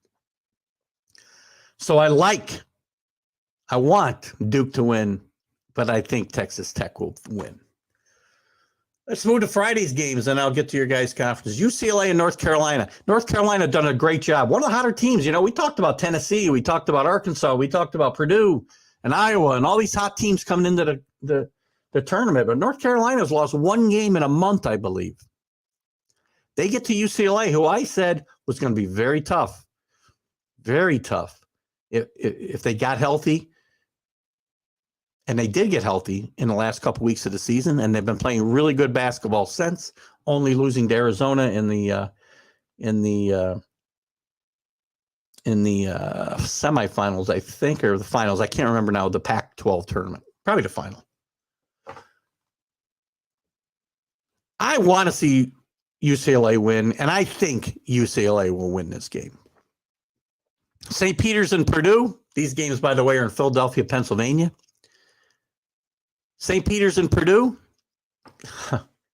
Speaker 2: So I want Duke to win, but I think Texas Tech will win. Let's move to Friday's games, and I'll get to your guys' conferences. UCLA and North Carolina. North Carolina done a great job. One of the hotter teams. You know, we talked about Tennessee. We talked about Arkansas. We talked about Purdue and Iowa and all these hot teams coming into the tournament. But North Carolina's lost one game in a month, I believe. They get to UCLA, who I said was going to be very tough. Very tough. If they got healthy. And they did get healthy in the last couple of weeks of the season, and they've been playing really good basketball since, only losing to Arizona in the semifinals, I think, or the finals. I can't remember now. The Pac-12 tournament, probably the final. I want to see UCLA win, and I think UCLA will win this game. St. Peter's and Purdue. These games, by the way, are in Philadelphia, Pennsylvania. St. Peter's and Purdue.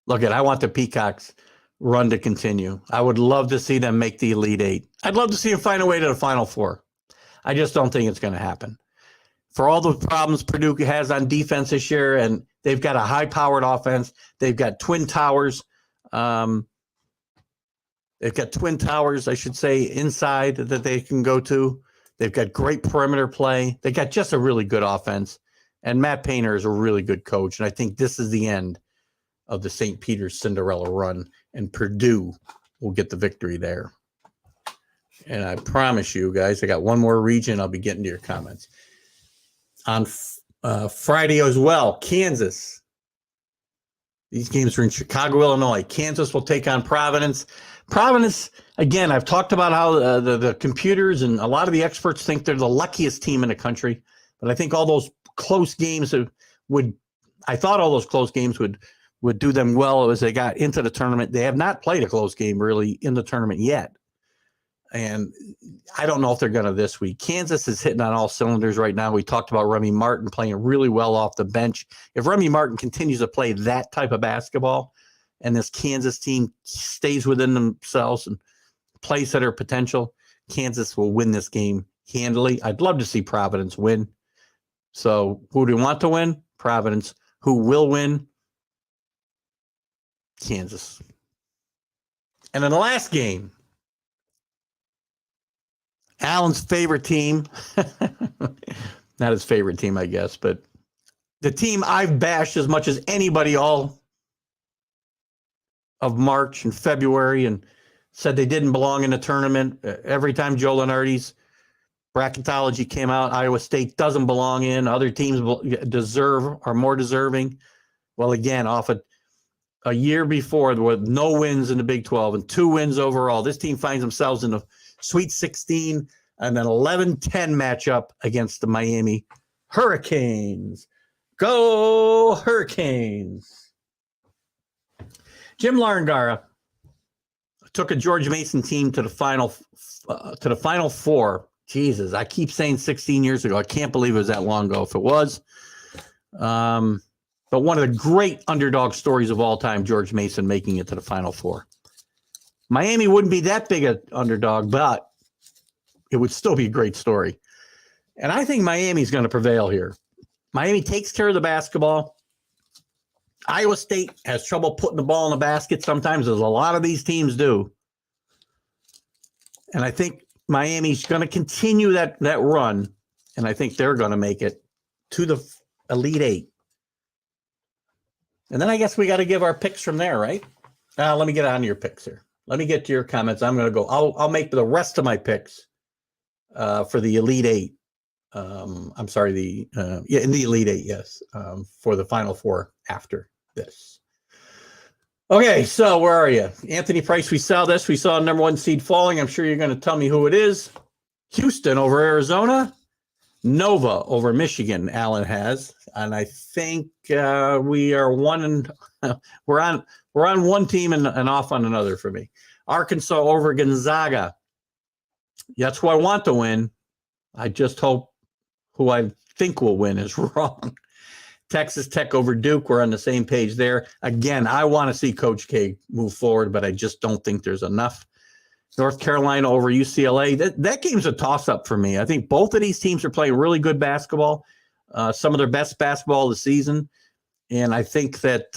Speaker 2: Look, I want the Peacocks run to continue. I would love to see them make the Elite Eight. I'd love to see them find a way to the Final Four. I just don't think it's going to happen. For all the problems Purdue has on defense this year, and they've got a high-powered offense. They've got twin towers. They've got twin towers, I should say, inside that they can go to. They've got great perimeter play. They got just a really good offense. And Matt Painter is a really good coach. And I think this is the end of the St. Peter's Cinderella run. And Purdue will get the victory there. And I promise you guys, I got one more region. I'll be getting to your comments. On Friday as well, Kansas. These games are in Chicago, Illinois. Kansas will take on Providence. Providence, again, I've talked about how the computers and a lot of the experts think they're the luckiest team in the country. But I think all those close games would do them well as they got into the tournament. They have not played a close game really in the tournament yet. And I don't know if they're going to this week. Kansas is hitting on all cylinders right now. We talked about Remy Martin playing really well off the bench. If Remy Martin continues to play that type of basketball and this Kansas team stays within themselves and plays to their potential, Kansas will win this game handily. I'd love to see Providence win. So who do we want to win? Providence. Who will win? Kansas. And in the last game, Alan's favorite team, not his favorite team, I guess, but the team I've bashed as much as anybody all of March and February and said they didn't belong in the tournament. Every time Joe Lunardi's bracketology came out, Iowa State doesn't belong in. Other teams are more deserving. Well, again, off a year before with no wins in the Big 12 and 2 wins overall, this team finds themselves in the Sweet 16 and an 11-10 matchup against the Miami Hurricanes. Go Hurricanes! Jim Larngara took a George Mason team to the Final Four. Jesus, I keep saying 16 years ago. I can't believe it was that long ago if it was. But one of the great underdog stories of all time, George Mason making it to the Final Four. Miami wouldn't be that big an underdog, but it would still be a great story. And I think Miami's going to prevail here. Miami takes care of the basketball. Iowa State has trouble putting the ball in the basket sometimes, as a lot of these teams do. And I think Miami's going to continue that run, and I think they're going to make it to the Elite Eight. And then I guess we got to give our picks from there, right? Let me get on to your picks here. Let me get to your comments. I'm going to go. I'll make the rest of my picks for the Elite Eight. I'm sorry, in the Elite Eight, yes, for the Final Four after this. Okay, so where are you? Anthony Price, we saw this. We saw number 1 seed falling. I'm sure you're going to tell me who it is. Houston over Arizona. Nova over Michigan, Allen has. And I think we are we're on one team and off on another for me. Arkansas over Gonzaga. That's who I want to win. I just hope who I think will win is wrong. Texas Tech over Duke. We're on the same page there. Again, I want to see Coach K move forward, but I just don't think there's enough. North Carolina over UCLA. That game's a toss-up for me. I think both of these teams are playing really good basketball, some of their best basketball of the season. And I think that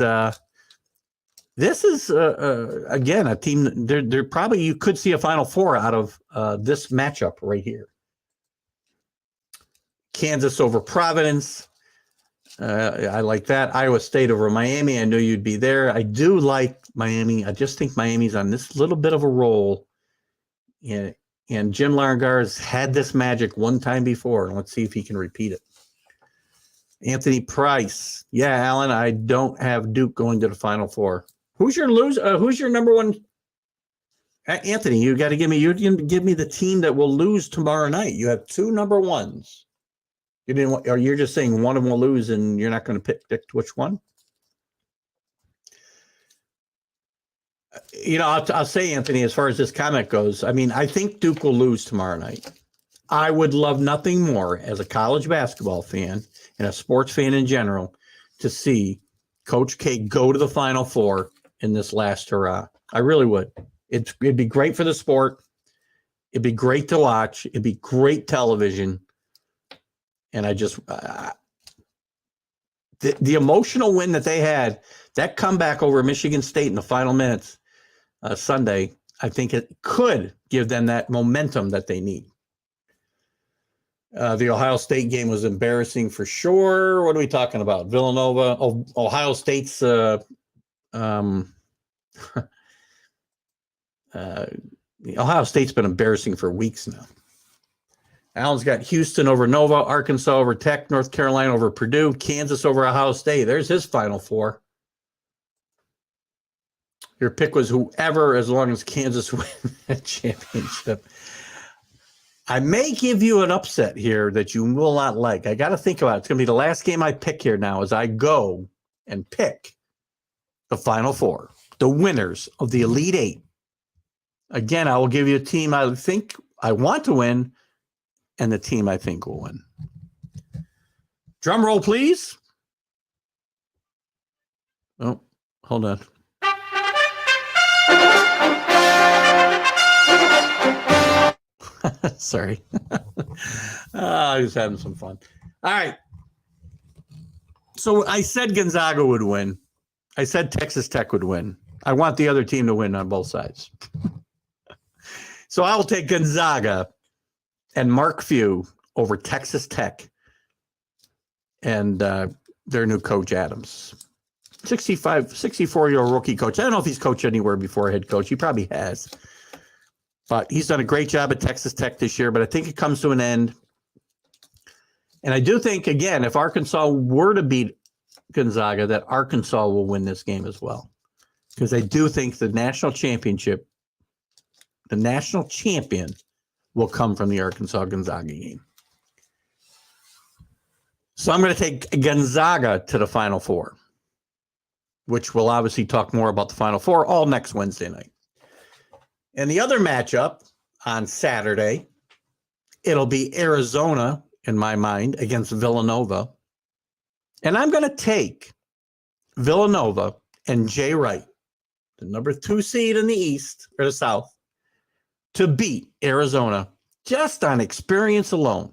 Speaker 2: this is, again, a team, they're probably, you could see a Final Four out of this matchup right here. Kansas over Providence. I like that. Iowa State over Miami. I knew you'd be there. I do like Miami. I just think Miami's on this little bit of a roll. And Jim Largar's had this magic one time before. Let's see if he can repeat it. Anthony Price. Yeah, Alan, I don't have Duke going to the Final Four. Who's your number one? Anthony, you got to give me the team that will lose tomorrow night. You have 2 number ones. You didn't want, or you're just saying one of them will lose and you're not going to pick which one? I'll say, Anthony, as far as this comment goes, I mean, I think Duke will lose tomorrow night. I would love nothing more as a college basketball fan and a sports fan in general to see Coach K go to the Final Four in this last hurrah. I really would. It'd be great for the sport. It'd be great to watch. It'd be great television. And I just the emotional win that they had, that comeback over Michigan State in the final minutes Sunday, I think it could give them that momentum that they need. The Ohio State game was embarrassing for sure. What are we talking about? Villanova, Ohio State's Ohio State's been embarrassing for weeks now. Allen's got Houston over Nova, Arkansas over Tech, North Carolina over Purdue, Kansas over Ohio State. There's his Final Four. Your pick was whoever, as long as Kansas wins that championship. I may give you an upset here that you will not like. I got to think about it. It's going to be the last game I pick here now as I go and pick the Final Four, the winners of the Elite Eight. Again, I will give you a team I think I want to win and the team I think will win. Drum roll, please. Oh, hold on. Sorry. I was having some fun. All right. So I said Gonzaga would win. I said Texas Tech would win. I want the other team to win on both sides. So I will take Gonzaga and Mark Few over Texas Tech and their new coach, Adams. 64-year-old rookie coach. I don't know if he's coached anywhere before head coach. He probably has. But he's done a great job at Texas Tech this year, but I think it comes to an end. And I do think, again, if Arkansas were to beat Gonzaga, that Arkansas will win this game as well. Because I do think the national championship, the national champion, will come from the Arkansas-Gonzaga game. So I'm going to take Gonzaga to the Final Four, which we'll obviously talk more about the Final Four all next Wednesday night. And the other matchup on Saturday, it'll be Arizona, in my mind, against Villanova. And I'm going to take Villanova and Jay Wright, the number 2 seed in the East or the South, to beat Arizona just on experience alone.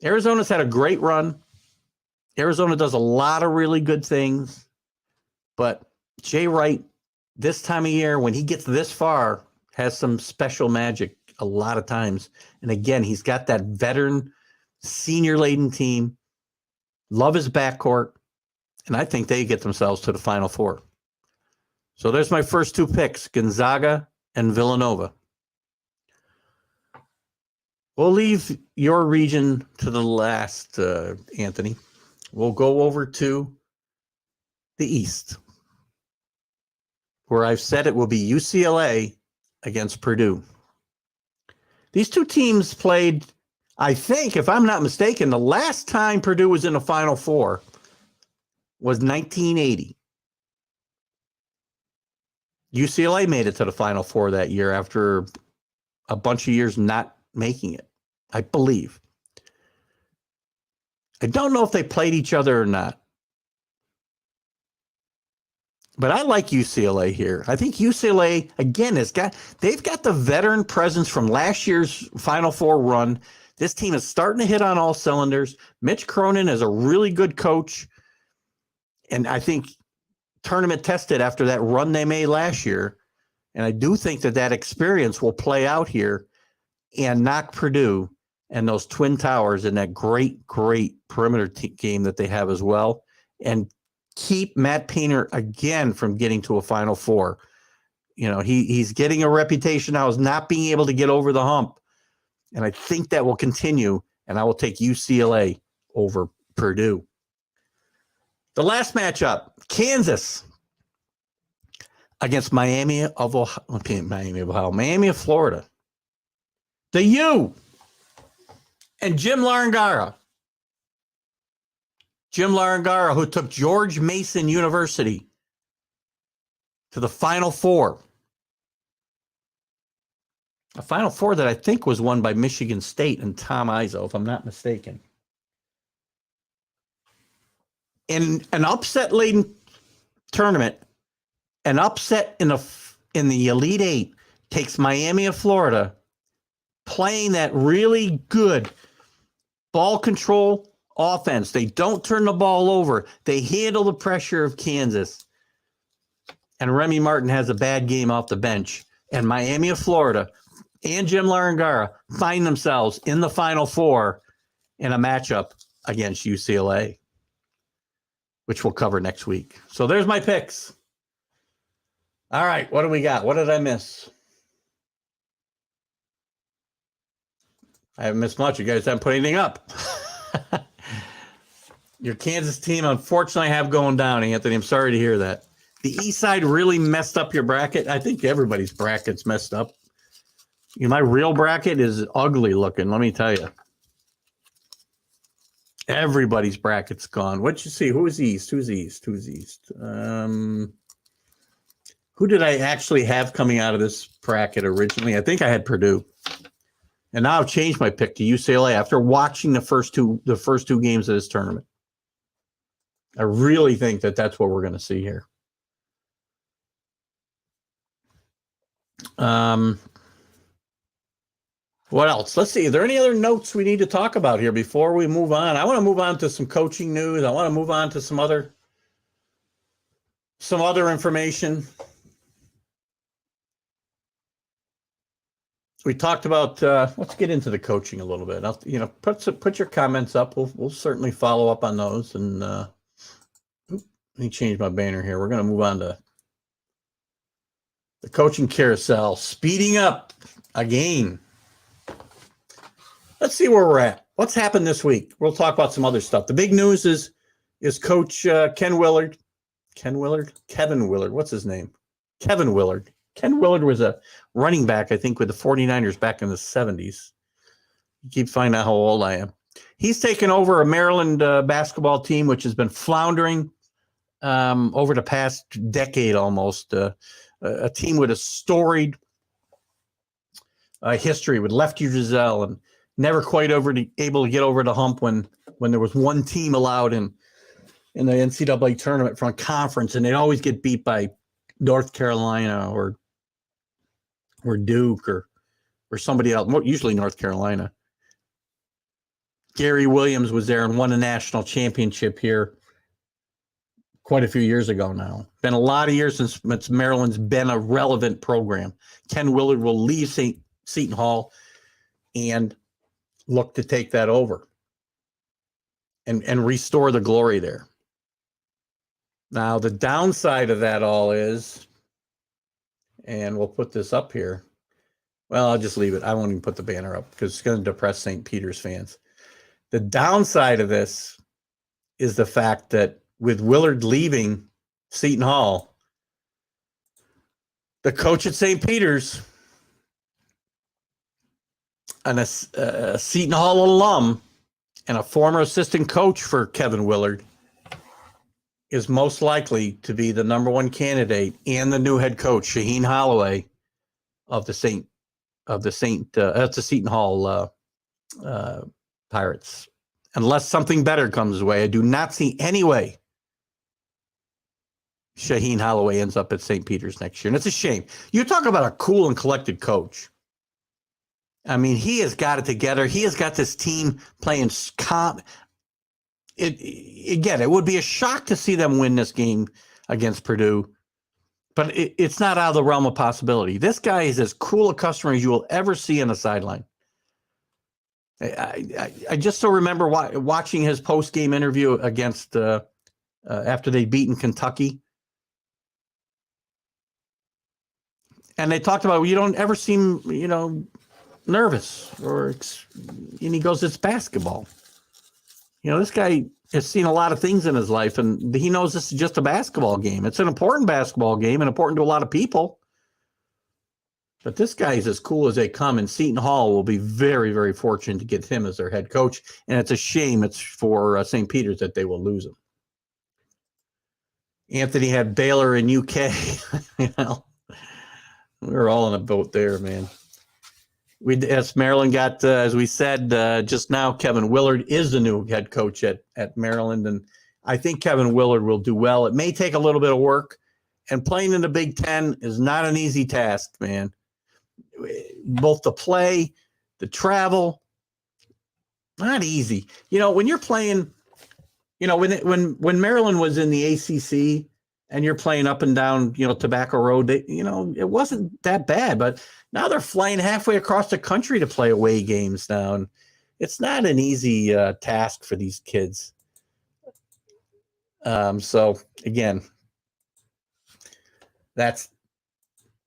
Speaker 2: Arizona's had a great run. Arizona does a lot of really good things. But Jay Wright, this time of year, when he gets this far, has some special magic a lot of times. And again, he's got that veteran, senior-laden team. Love his backcourt. And I think they get themselves to the Final Four. So there's my first two picks, Gonzaga and Villanova. We'll leave your region to the last, Anthony. We'll go over to the East, where I've said it will be UCLA against Purdue. These two teams played, I think, if I'm not mistaken, the last time Purdue was in the Final Four was 1980. UCLA made it to the Final Four that year after a bunch of years not making it, I believe. I don't know if they played each other or not. But I like UCLA here. I think UCLA, again, they've got the veteran presence from last year's Final Four run. This team is starting to hit on all cylinders. Mitch Cronin is a really good coach. And I think tournament tested after that run they made last year. And I do think that experience will play out here and knock Purdue and those Twin Towers in that great, great perimeter game that they have as well. And keep Matt Painter again from getting to a Final Four. You know, he's getting a reputation now as not being able to get over the hump. And I think that will continue. And I will take UCLA over Purdue. The last matchup, Kansas against Miami of Florida. The U and Jim Larangara. Jim Larangara, who took George Mason University to the Final Four. A Final Four that I think was won by Michigan State and Tom Izzo, if I'm not mistaken. In an upset-laden tournament, an upset in the Elite Eight takes Miami of Florida playing that really good ball control offense. They don't turn the ball over. They handle the pressure of Kansas. And Remy Martin has a bad game off the bench. And Miami of Florida and Jim Larangara find themselves in the Final Four in a matchup against UCLA, which we'll cover next week. So there's my picks. All right, what do we got? What did I miss? I haven't missed much. You guys haven't put anything up. Your Kansas team, unfortunately, have going down, Anthony. I'm sorry to hear that. The East Side really messed up your bracket. I think everybody's bracket's messed up. You know, my real bracket is ugly looking, let me tell you. Everybody's bracket's gone. What'd you see? Who's East? Who did I actually have coming out of this bracket originally? I think I had Purdue. And now I've changed my pick to UCLA after watching the first two games of this tournament. I really think that that's what we're going to see here. What else? Let's see. Are there any other notes we need to talk about here before we move on? I want to move on to some coaching news. I want to move on to some other information. We talked about. Let's get into the coaching a little bit. Put your comments up. We'll certainly follow up on those. And let me change my banner here. We're going to move on to the coaching carousel, speeding up again. Let's see where we're at. What's happened this week? We'll talk about some other stuff. The big news is Coach Kevin Willard. What's his name? Kevin Willard. Ken Willard was a running back, I think, with the 49ers back in the 70s. You keep finding out how old I am. He's taken over a Maryland basketball team, which has been floundering over the past decade almost. A team with a storied history with Lefty Driesell and never quite able to get over the hump when there was one team allowed in the NCAA tournament from a conference, and they'd always get beat by North Carolina or Duke or somebody else, usually North Carolina. Gary Williams was there and won a national championship here quite a few years ago now. Been a lot of years since Maryland's been a relevant program. Ken Willard will leave Seton Hall and look to take that over and restore the glory there. Now, the downside of that all is, and we'll put this up here. Well, I'll just leave it. I won't even put the banner up because it's going to depress St. Peter's fans. The downside of this is the fact that with Willard leaving Seton Hall, the coach at St. Peter's, a Seton Hall alum and a former assistant coach for Kevin Willard, is most likely to be the number one candidate and the new head coach, Shaheen Holloway, of the Seton Hall Pirates. Unless something better comes his way, I do not see any way Shaheen Holloway ends up at St. Peter's next year. And it's a shame. You talk about a cool and collected coach. I mean, he has got it together. He has got this team playing calm. It would be a shock to see them win this game against Purdue, but it's not out of the realm of possibility. This guy is as cool a customer as you will ever see on the sideline. I just still remember watching his post-game interview against after they'd beaten Kentucky. And they talked about, you don't ever seem, nervous, and he goes, it's basketball. This guy has seen a lot of things in his life, and he knows this is just a basketball game. It's an important basketball game and important to a lot of people. But this guy is as cool as they come, and Seton Hall will be very, very fortunate to get him as their head coach. And it's a shame it's for St. Peter's that they will lose him. Anthony had Baylor and UK. We were all in a boat there, man. As Maryland got, as we said just now, Kevin Willard is the new head coach at Maryland, and I think Kevin Willard will do well. It may take a little bit of work, and playing in the Big Ten is not an easy task, man. Both the play, the travel, not easy. When you're playing, when Maryland was in the ACC and you're playing up and down, Tobacco Road, it wasn't that bad, but now they're flying halfway across the country to play away games now. And it's not an easy task for these kids. So again,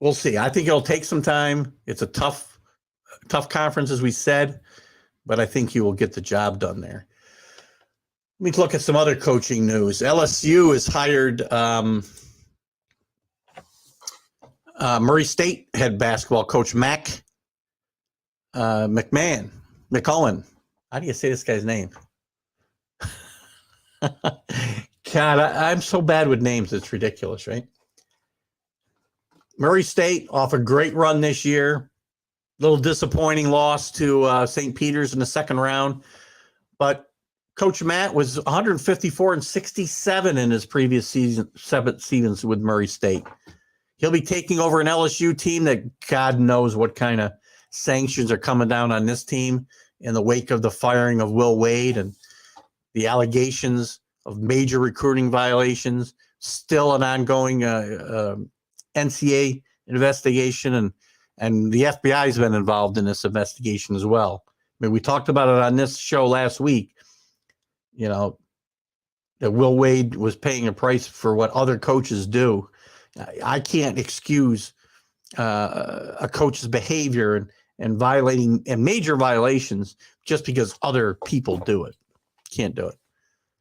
Speaker 2: we'll see. I think it'll take some time. It's a tough conference, as we said, but I think he will get the job done there. Let me look at some other coaching news. LSU has hired Murray State head basketball coach McCullen. How do you say this guy's name? God, I'm so bad with names. It's ridiculous, right? Murray State off a great run this year. Little disappointing loss to St. Peter's in the second round. But Coach Matt was 154-67 in his previous seven seasons with Murray State. He'll be taking over an LSU team that God knows what kind of sanctions are coming down on this team in the wake of the firing of Will Wade and the allegations of major recruiting violations, still an ongoing NCAA investigation, and the FBI has been involved in this investigation as well. I mean, we talked about it on this show last week, that Will Wade was paying a price for what other coaches do. I can't excuse a coach's behavior and violating and major violations just because other people do it. Can't do it.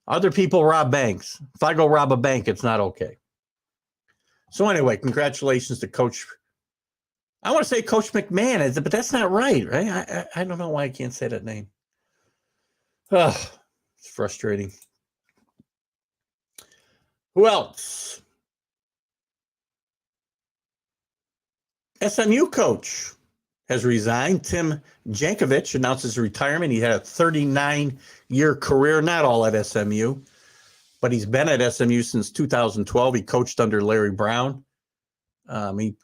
Speaker 2: Other people rob banks. If I go rob a bank, it's not okay. So anyway, congratulations to Coach. I want to say Coach McMahon, but that's not right? I don't know why I can't say that name. It's frustrating. Who else? SMU coach has resigned. Tim Jankovic announced his retirement. He had a 39-year career, not all at SMU, but he's been at SMU since 2012. He coached under Larry Brown.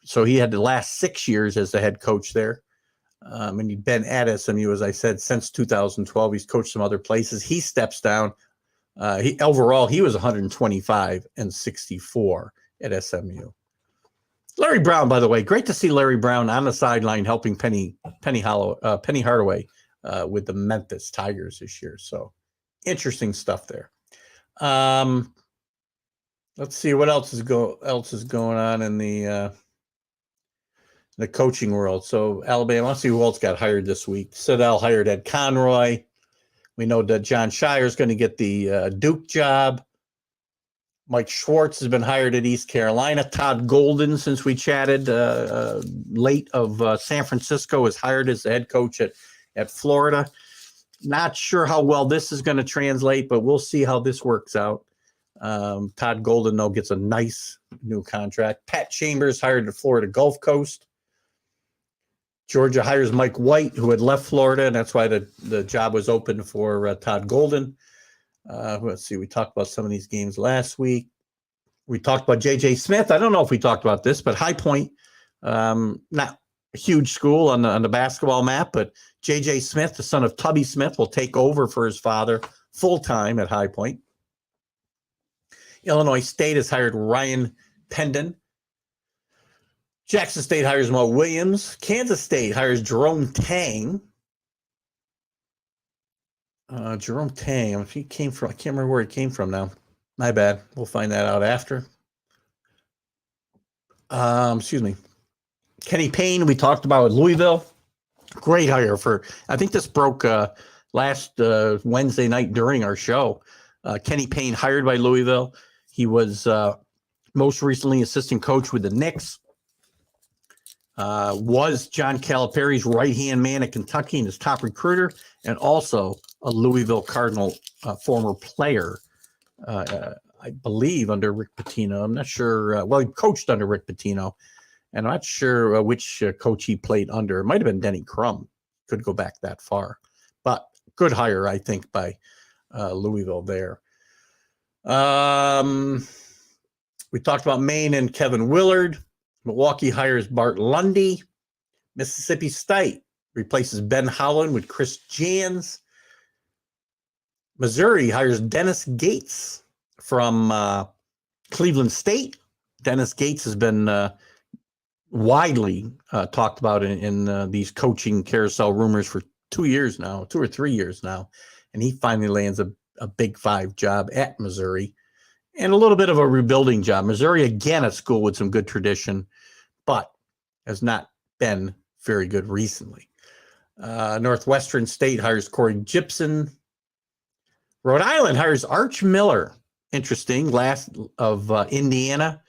Speaker 2: So he had the last 6 years as the head coach there. And he'd been at SMU, as I said, since 2012. He's coached some other places. He steps down. He was 125 and 64 at SMU. Larry Brown, by the way, great to see Larry Brown on the sideline helping Penny Hardaway with the Memphis Tigers this year. So interesting stuff there. Let's see what else is going on in the coaching world. So Alabama, let's see who else got hired this week. Sidell hired Ed Conroy. We know that John Shire is going to get the Duke job. Mike Schwartz has been hired at East Carolina. Todd Golden, since we chatted late of San Francisco, is hired as the head coach at Florida. Not sure how well this is going to translate, but we'll see how this works out. Todd Golden, though, gets a nice new contract. Pat Chambers hired at Florida Gulf Coast. Georgia hires Mike White, who had left Florida, and that's why the job was open for Todd Golden. Let's see. We talked about some of these games last week. We talked about J.J. Smith. I don't know if we talked about this, but High Point, not a huge school on the basketball map, but J.J. Smith, the son of Tubby Smith, will take over for his father full-time at High Point. Illinois State has hired Ryan Pendon. Jackson State hires Mo Williams. Kansas State hires Jerome Tang. Jerome Tang, if he came from, I can't remember where he came from now. My bad. We'll find that out after. Excuse me. Kenny Payne, we talked about at Louisville. Great hire I think this broke last Wednesday night during our show. Kenny Payne hired by Louisville. He was most recently assistant coach with the Knicks. Was John Calipari's right-hand man at Kentucky and his top recruiter, and also a Louisville Cardinal former player, I believe, under Rick Pitino. I'm not sure. Well, he coached under Rick Pitino, and I'm not sure which coach he played under. It might have been Denny Crum. Could go back that far. But good hire, I think, by Louisville there. We talked about Maine and Kevin Willard. Milwaukee hires Bart Lundy. Mississippi State replaces Ben Howland with Chris Jans. Missouri hires Dennis Gates from Cleveland State. Dennis Gates has been widely talked about in these coaching carousel rumors for 2 or 3 years now. And he finally lands a Big Five job at Missouri. And a little bit of a rebuilding job. Missouri, again, a school with some good tradition, but has not been very good recently. Northwestern State hires Corey Gibson. Rhode Island hires Arch Miller. Interesting. Last of Indiana.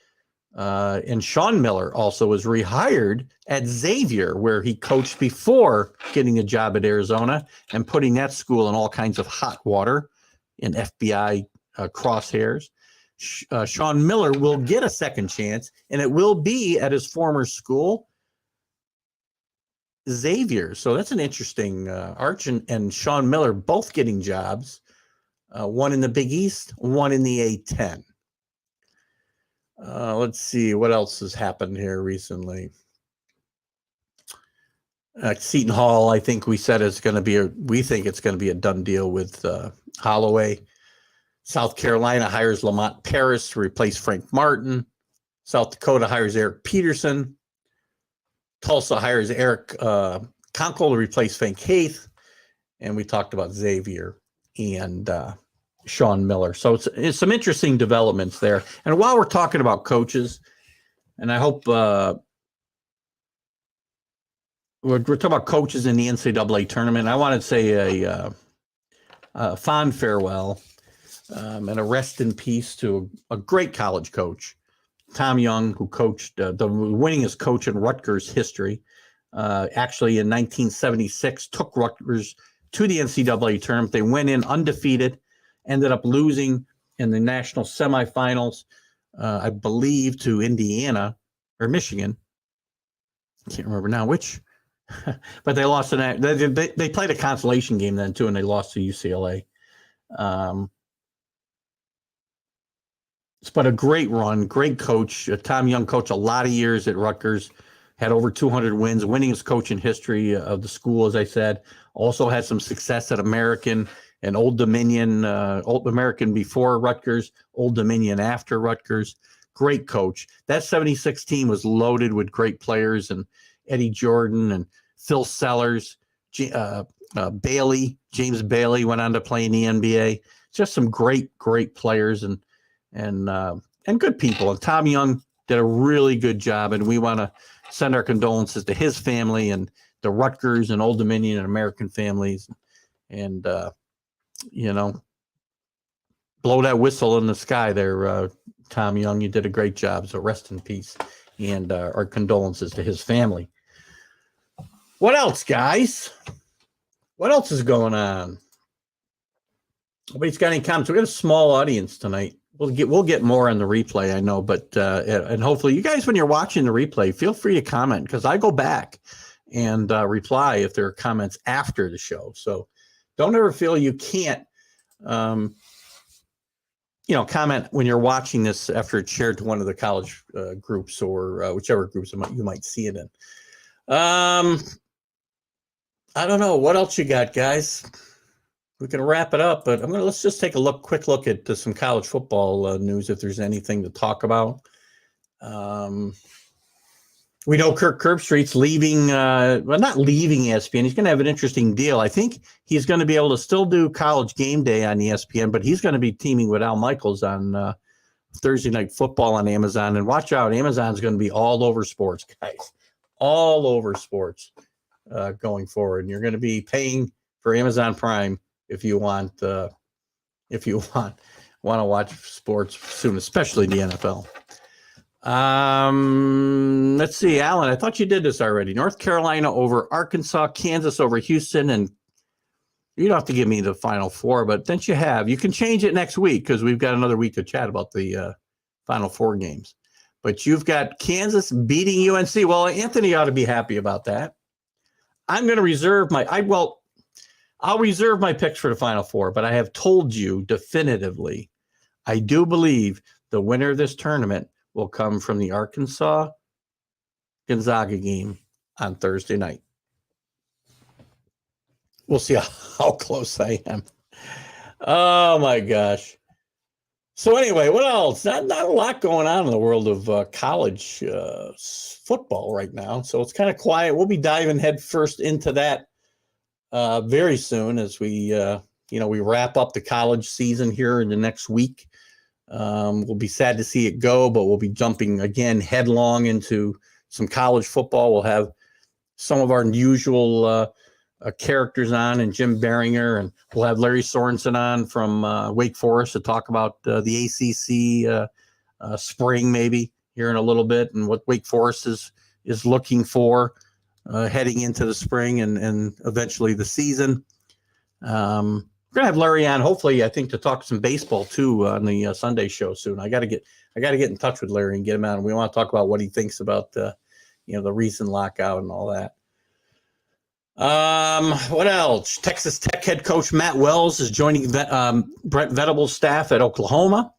Speaker 2: And Sean Miller also was rehired at Xavier, where he coached before getting a job at Arizona and putting that school in all kinds of hot water in FBI crosshairs. Sean Miller will get a second chance, and it will be at his former school, Xavier. So that's an interesting Arch and Sean Miller both getting jobs, one in the Big East, one in the A-10. Let's see what else has happened here recently. Seton Hall, I think we said we think it's going to be a done deal with Holloway. South Carolina hires Lamont Paris to replace Frank Martin. South Dakota hires Eric Peterson. Tulsa hires Eric Conkle to replace Frank Haith. And we talked about Xavier and Sean Miller. So it's some interesting developments there. And while we're talking about coaches, and I hope we're talking about coaches in the NCAA tournament, I want to say a fond farewell and a rest in peace to a great college coach, Tom Young, who coached the winningest coach in Rutgers history. Actually, in 1976, took Rutgers to the NCAA tournament. They went in undefeated, ended up losing in the national semifinals, I believe, to Indiana or Michigan. I can't remember now which, but they lost. They played a consolation game then too, and they lost to UCLA. But a great run, great coach. Tom Young coached a lot of years at Rutgers, had over 200 wins, winningest coach in history of the school, as I said. Also had some success at American and Old Dominion, Old American before Rutgers, Old Dominion after Rutgers. Great coach. That 76 team was loaded with great players, and Eddie Jordan and Phil Sellers, Bailey, James Bailey went on to play in the NBA. Just some great players and good people. And Tom Young did a really good job, and we want to send our condolences to his family and the Rutgers and Old Dominion and American families. And blow that whistle in the sky there, Tom Young. You did a great job. So rest in peace, and our condolences to his family. What else, guys? What else is going on? Nobody's got any comments. We got a small audience tonight. We'll get more on the replay, I know, but and hopefully you guys, when you're watching the replay, feel free to comment, because I go back and reply if there are comments after the show. So don't ever feel you can't, comment when you're watching this after it's shared to one of the college groups or whichever groups you might see it in. I don't know what else you got, guys. We can wrap it up, but let's just take a quick look at some college football news, if there's anything to talk about. We know Kirk Herbstreit's leaving, not leaving ESPN. He's going to have an interesting deal. I think he's going to be able to still do College Game Day on ESPN, but he's going to be teaming with Al Michaels on Thursday Night Football on Amazon. And watch out, Amazon's going to be all over sports, guys. All over sports going forward. And you're going to be paying for Amazon Prime if you want to watch sports soon, especially the NFL. Let's see, Alan, I thought you did this already. North Carolina over Arkansas, Kansas over Houston, and you don't have to give me the Final Four, but since you have, you can change it next week, because we've got another week to chat about the Final Four games. But you've got Kansas beating UNC. Well, Anthony ought to be happy about that. I'm going to reserve I'll reserve my picks for the Final Four, but I have told you definitively, I do believe the winner of this tournament will come from the Arkansas Gonzaga game on Thursday night. We'll see how close I am. Oh my gosh. So anyway, what else? Not a lot going on in the world of college football right now. So it's kind of quiet. We'll be diving head first into that very soon as we wrap up the college season here in the next week. We'll be sad to see it go, but we'll be jumping again headlong into some college football. We'll have some of our usual characters on, and Jim Behringer, and we'll have Larry Sorensen on from Wake Forest to talk about the ACC spring maybe here in a little bit, and what Wake Forest is looking for heading into the spring and eventually the season. We're gonna have Larry on, hopefully, I think, to talk some baseball too on the Sunday show soon. I gotta get in touch with Larry and get him out, and we want to talk about what he thinks about the recent lockout and all that. What else? Texas Tech head coach Matt Wells is joining Brent Venables' staff at Oklahoma.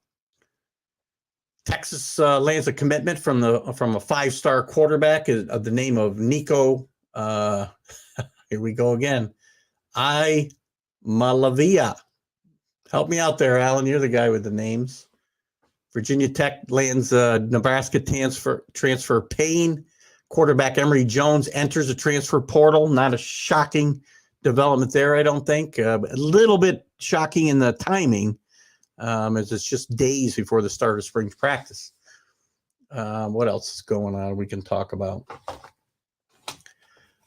Speaker 2: Texas lands a commitment from a 5-star quarterback of the name of Nico. Here we go again. Malavia. Help me out there, Alan. You're the guy with the names. Virginia Tech lands Nebraska transfer Payne. Quarterback Emory Jones enters the transfer portal. Not a shocking development there, I don't think. A little bit shocking in the timing, as it's just days before the start of spring practice. What else is going on we can talk about?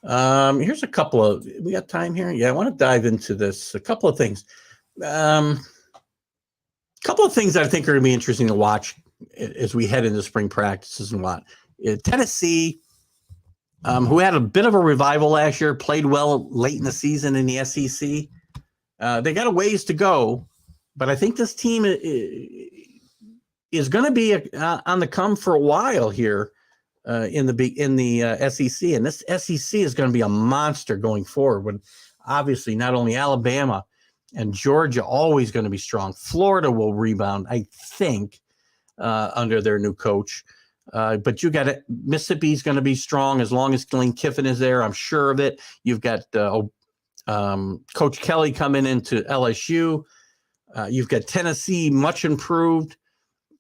Speaker 2: Here's a couple of, we got time here? Yeah, I want to dive into this. A couple of things. A couple of things that I think are going to be interesting to watch as we head into spring practices and what. Tennessee, who had a bit of a revival last year, played well late in the season in the SEC. They got a ways to go, but I think this team is going to be on the come for a while here. In the SEC, and this SEC is going to be a monster going forward. When obviously not only Alabama and Georgia always going to be strong. Florida will rebound, I think, under their new coach. But you got it. Mississippi's going to be strong as long as Lane Kiffin is there. I'm sure of it. You've got Coach Kelly coming into LSU. You've got Tennessee, much improved.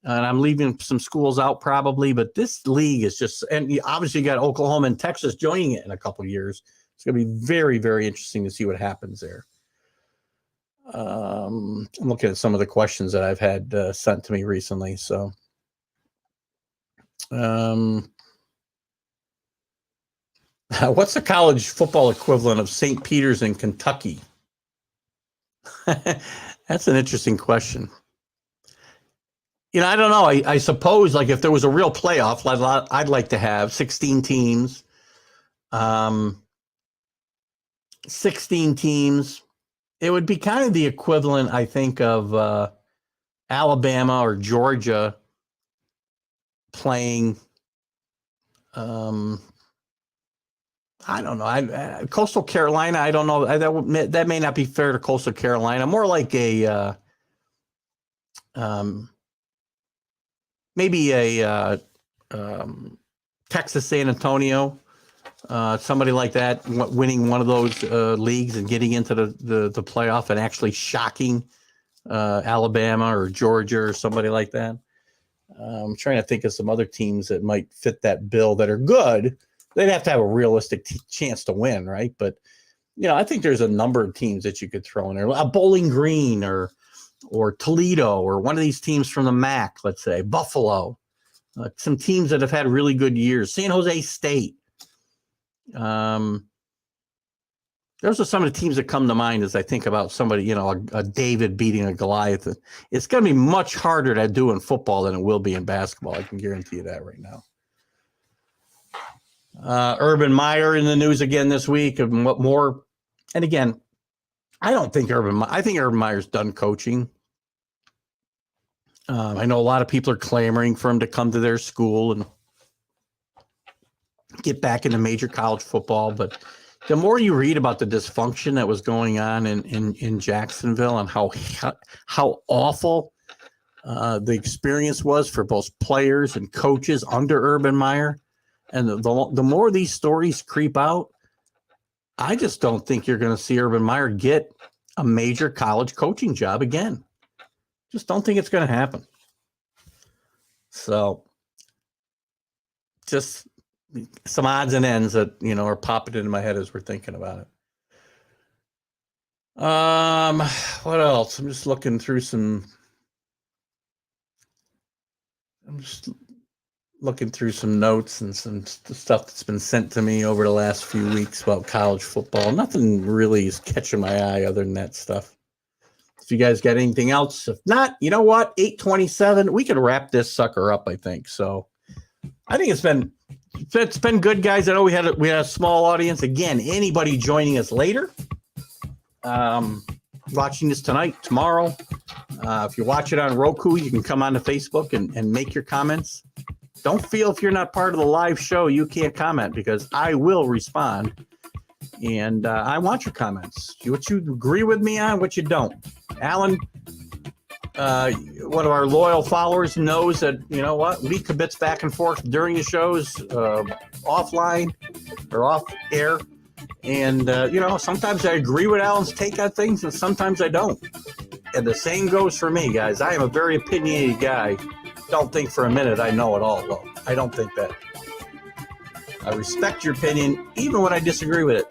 Speaker 2: And I'm leaving some schools out probably, but this league is just, and you obviously got Oklahoma and Texas joining it in a couple of years. It's going to be very, very interesting to see what happens there. I'm looking at some of the questions that I've had sent to me recently. So, what's the college football equivalent of St. Peter's in Kentucky? That's an interesting question. I don't know. I suppose like if there was a real playoff, I'd like to have 16 teams. 16 teams. It would be kind of the equivalent, I think, of Alabama or Georgia playing. I don't know. Coastal Carolina. I don't know. That may not be fair to Coastal Carolina. More like a maybe a Texas San Antonio. Somebody like that winning one of those leagues and getting into the playoff and actually shocking Alabama or Georgia or somebody like that. I'm trying to think of some other teams that might fit that bill that are good. They'd have to have a realistic chance to win, right? But I think there's a number of teams that you could throw in there. A Bowling Green or Toledo or one of these teams from the MAC, let's say Buffalo. Some teams that have had really good years. San Jose State. Those are some of the teams that come to mind as I think about somebody, a David beating a Goliath. It's going to be much harder to do in football than it will be in basketball. I can guarantee you that right now. Urban Meyer in the news again this week. And what more? And again, I think Urban Meyer's done coaching. I know a lot of people are clamoring for him to come to their school and get back into major college football. But the more you read about the dysfunction that was going on in Jacksonville and how awful the experience was for both players and coaches under Urban Meyer, and the more these stories creep out, I just don't think you're going to see Urban Meyer get a major college coaching job again. Just don't think it's going to happen. So just some odds and ends that, are popping into my head as we're thinking about it. What else? I'm just looking through some notes and some stuff that's been sent to me over the last few weeks about college football. Nothing really is catching my eye other than that stuff. If you guys got anything else, if not, you know what? 8:27, we can wrap this sucker up, I think. So I think it's been good, guys. I know we had a small audience. Again, anybody joining us later, watching this tonight, tomorrow, if you watch it on Roku, you can come on to Facebook and make your comments. Don't feel if you're not part of the live show, you can't comment, because I will respond. And I want your comments. What you agree with me on, what you don't. Alan, one of our loyal followers, knows that, we kibitz back and forth during the shows, offline or off air. And, sometimes I agree with Alan's take on things and sometimes I don't. And the same goes for me, guys. I am a very opinionated guy. Don't think for a minute I know it all, though. I don't think that. I respect your opinion, even when I disagree with it.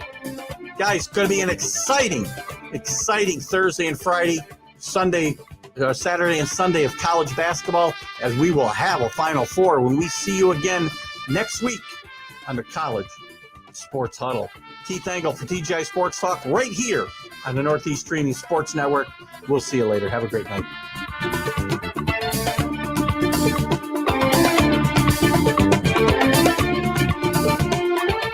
Speaker 2: Guys, it's going to be an exciting Thursday and Friday, Saturday and Sunday of college basketball, as we will have a Final Four when we see you again next week on the College Sports Huddle. Keith Angle for TGI Sports Talk right here on the Northeast Streaming Sports Network. We'll see you later. Have a great night.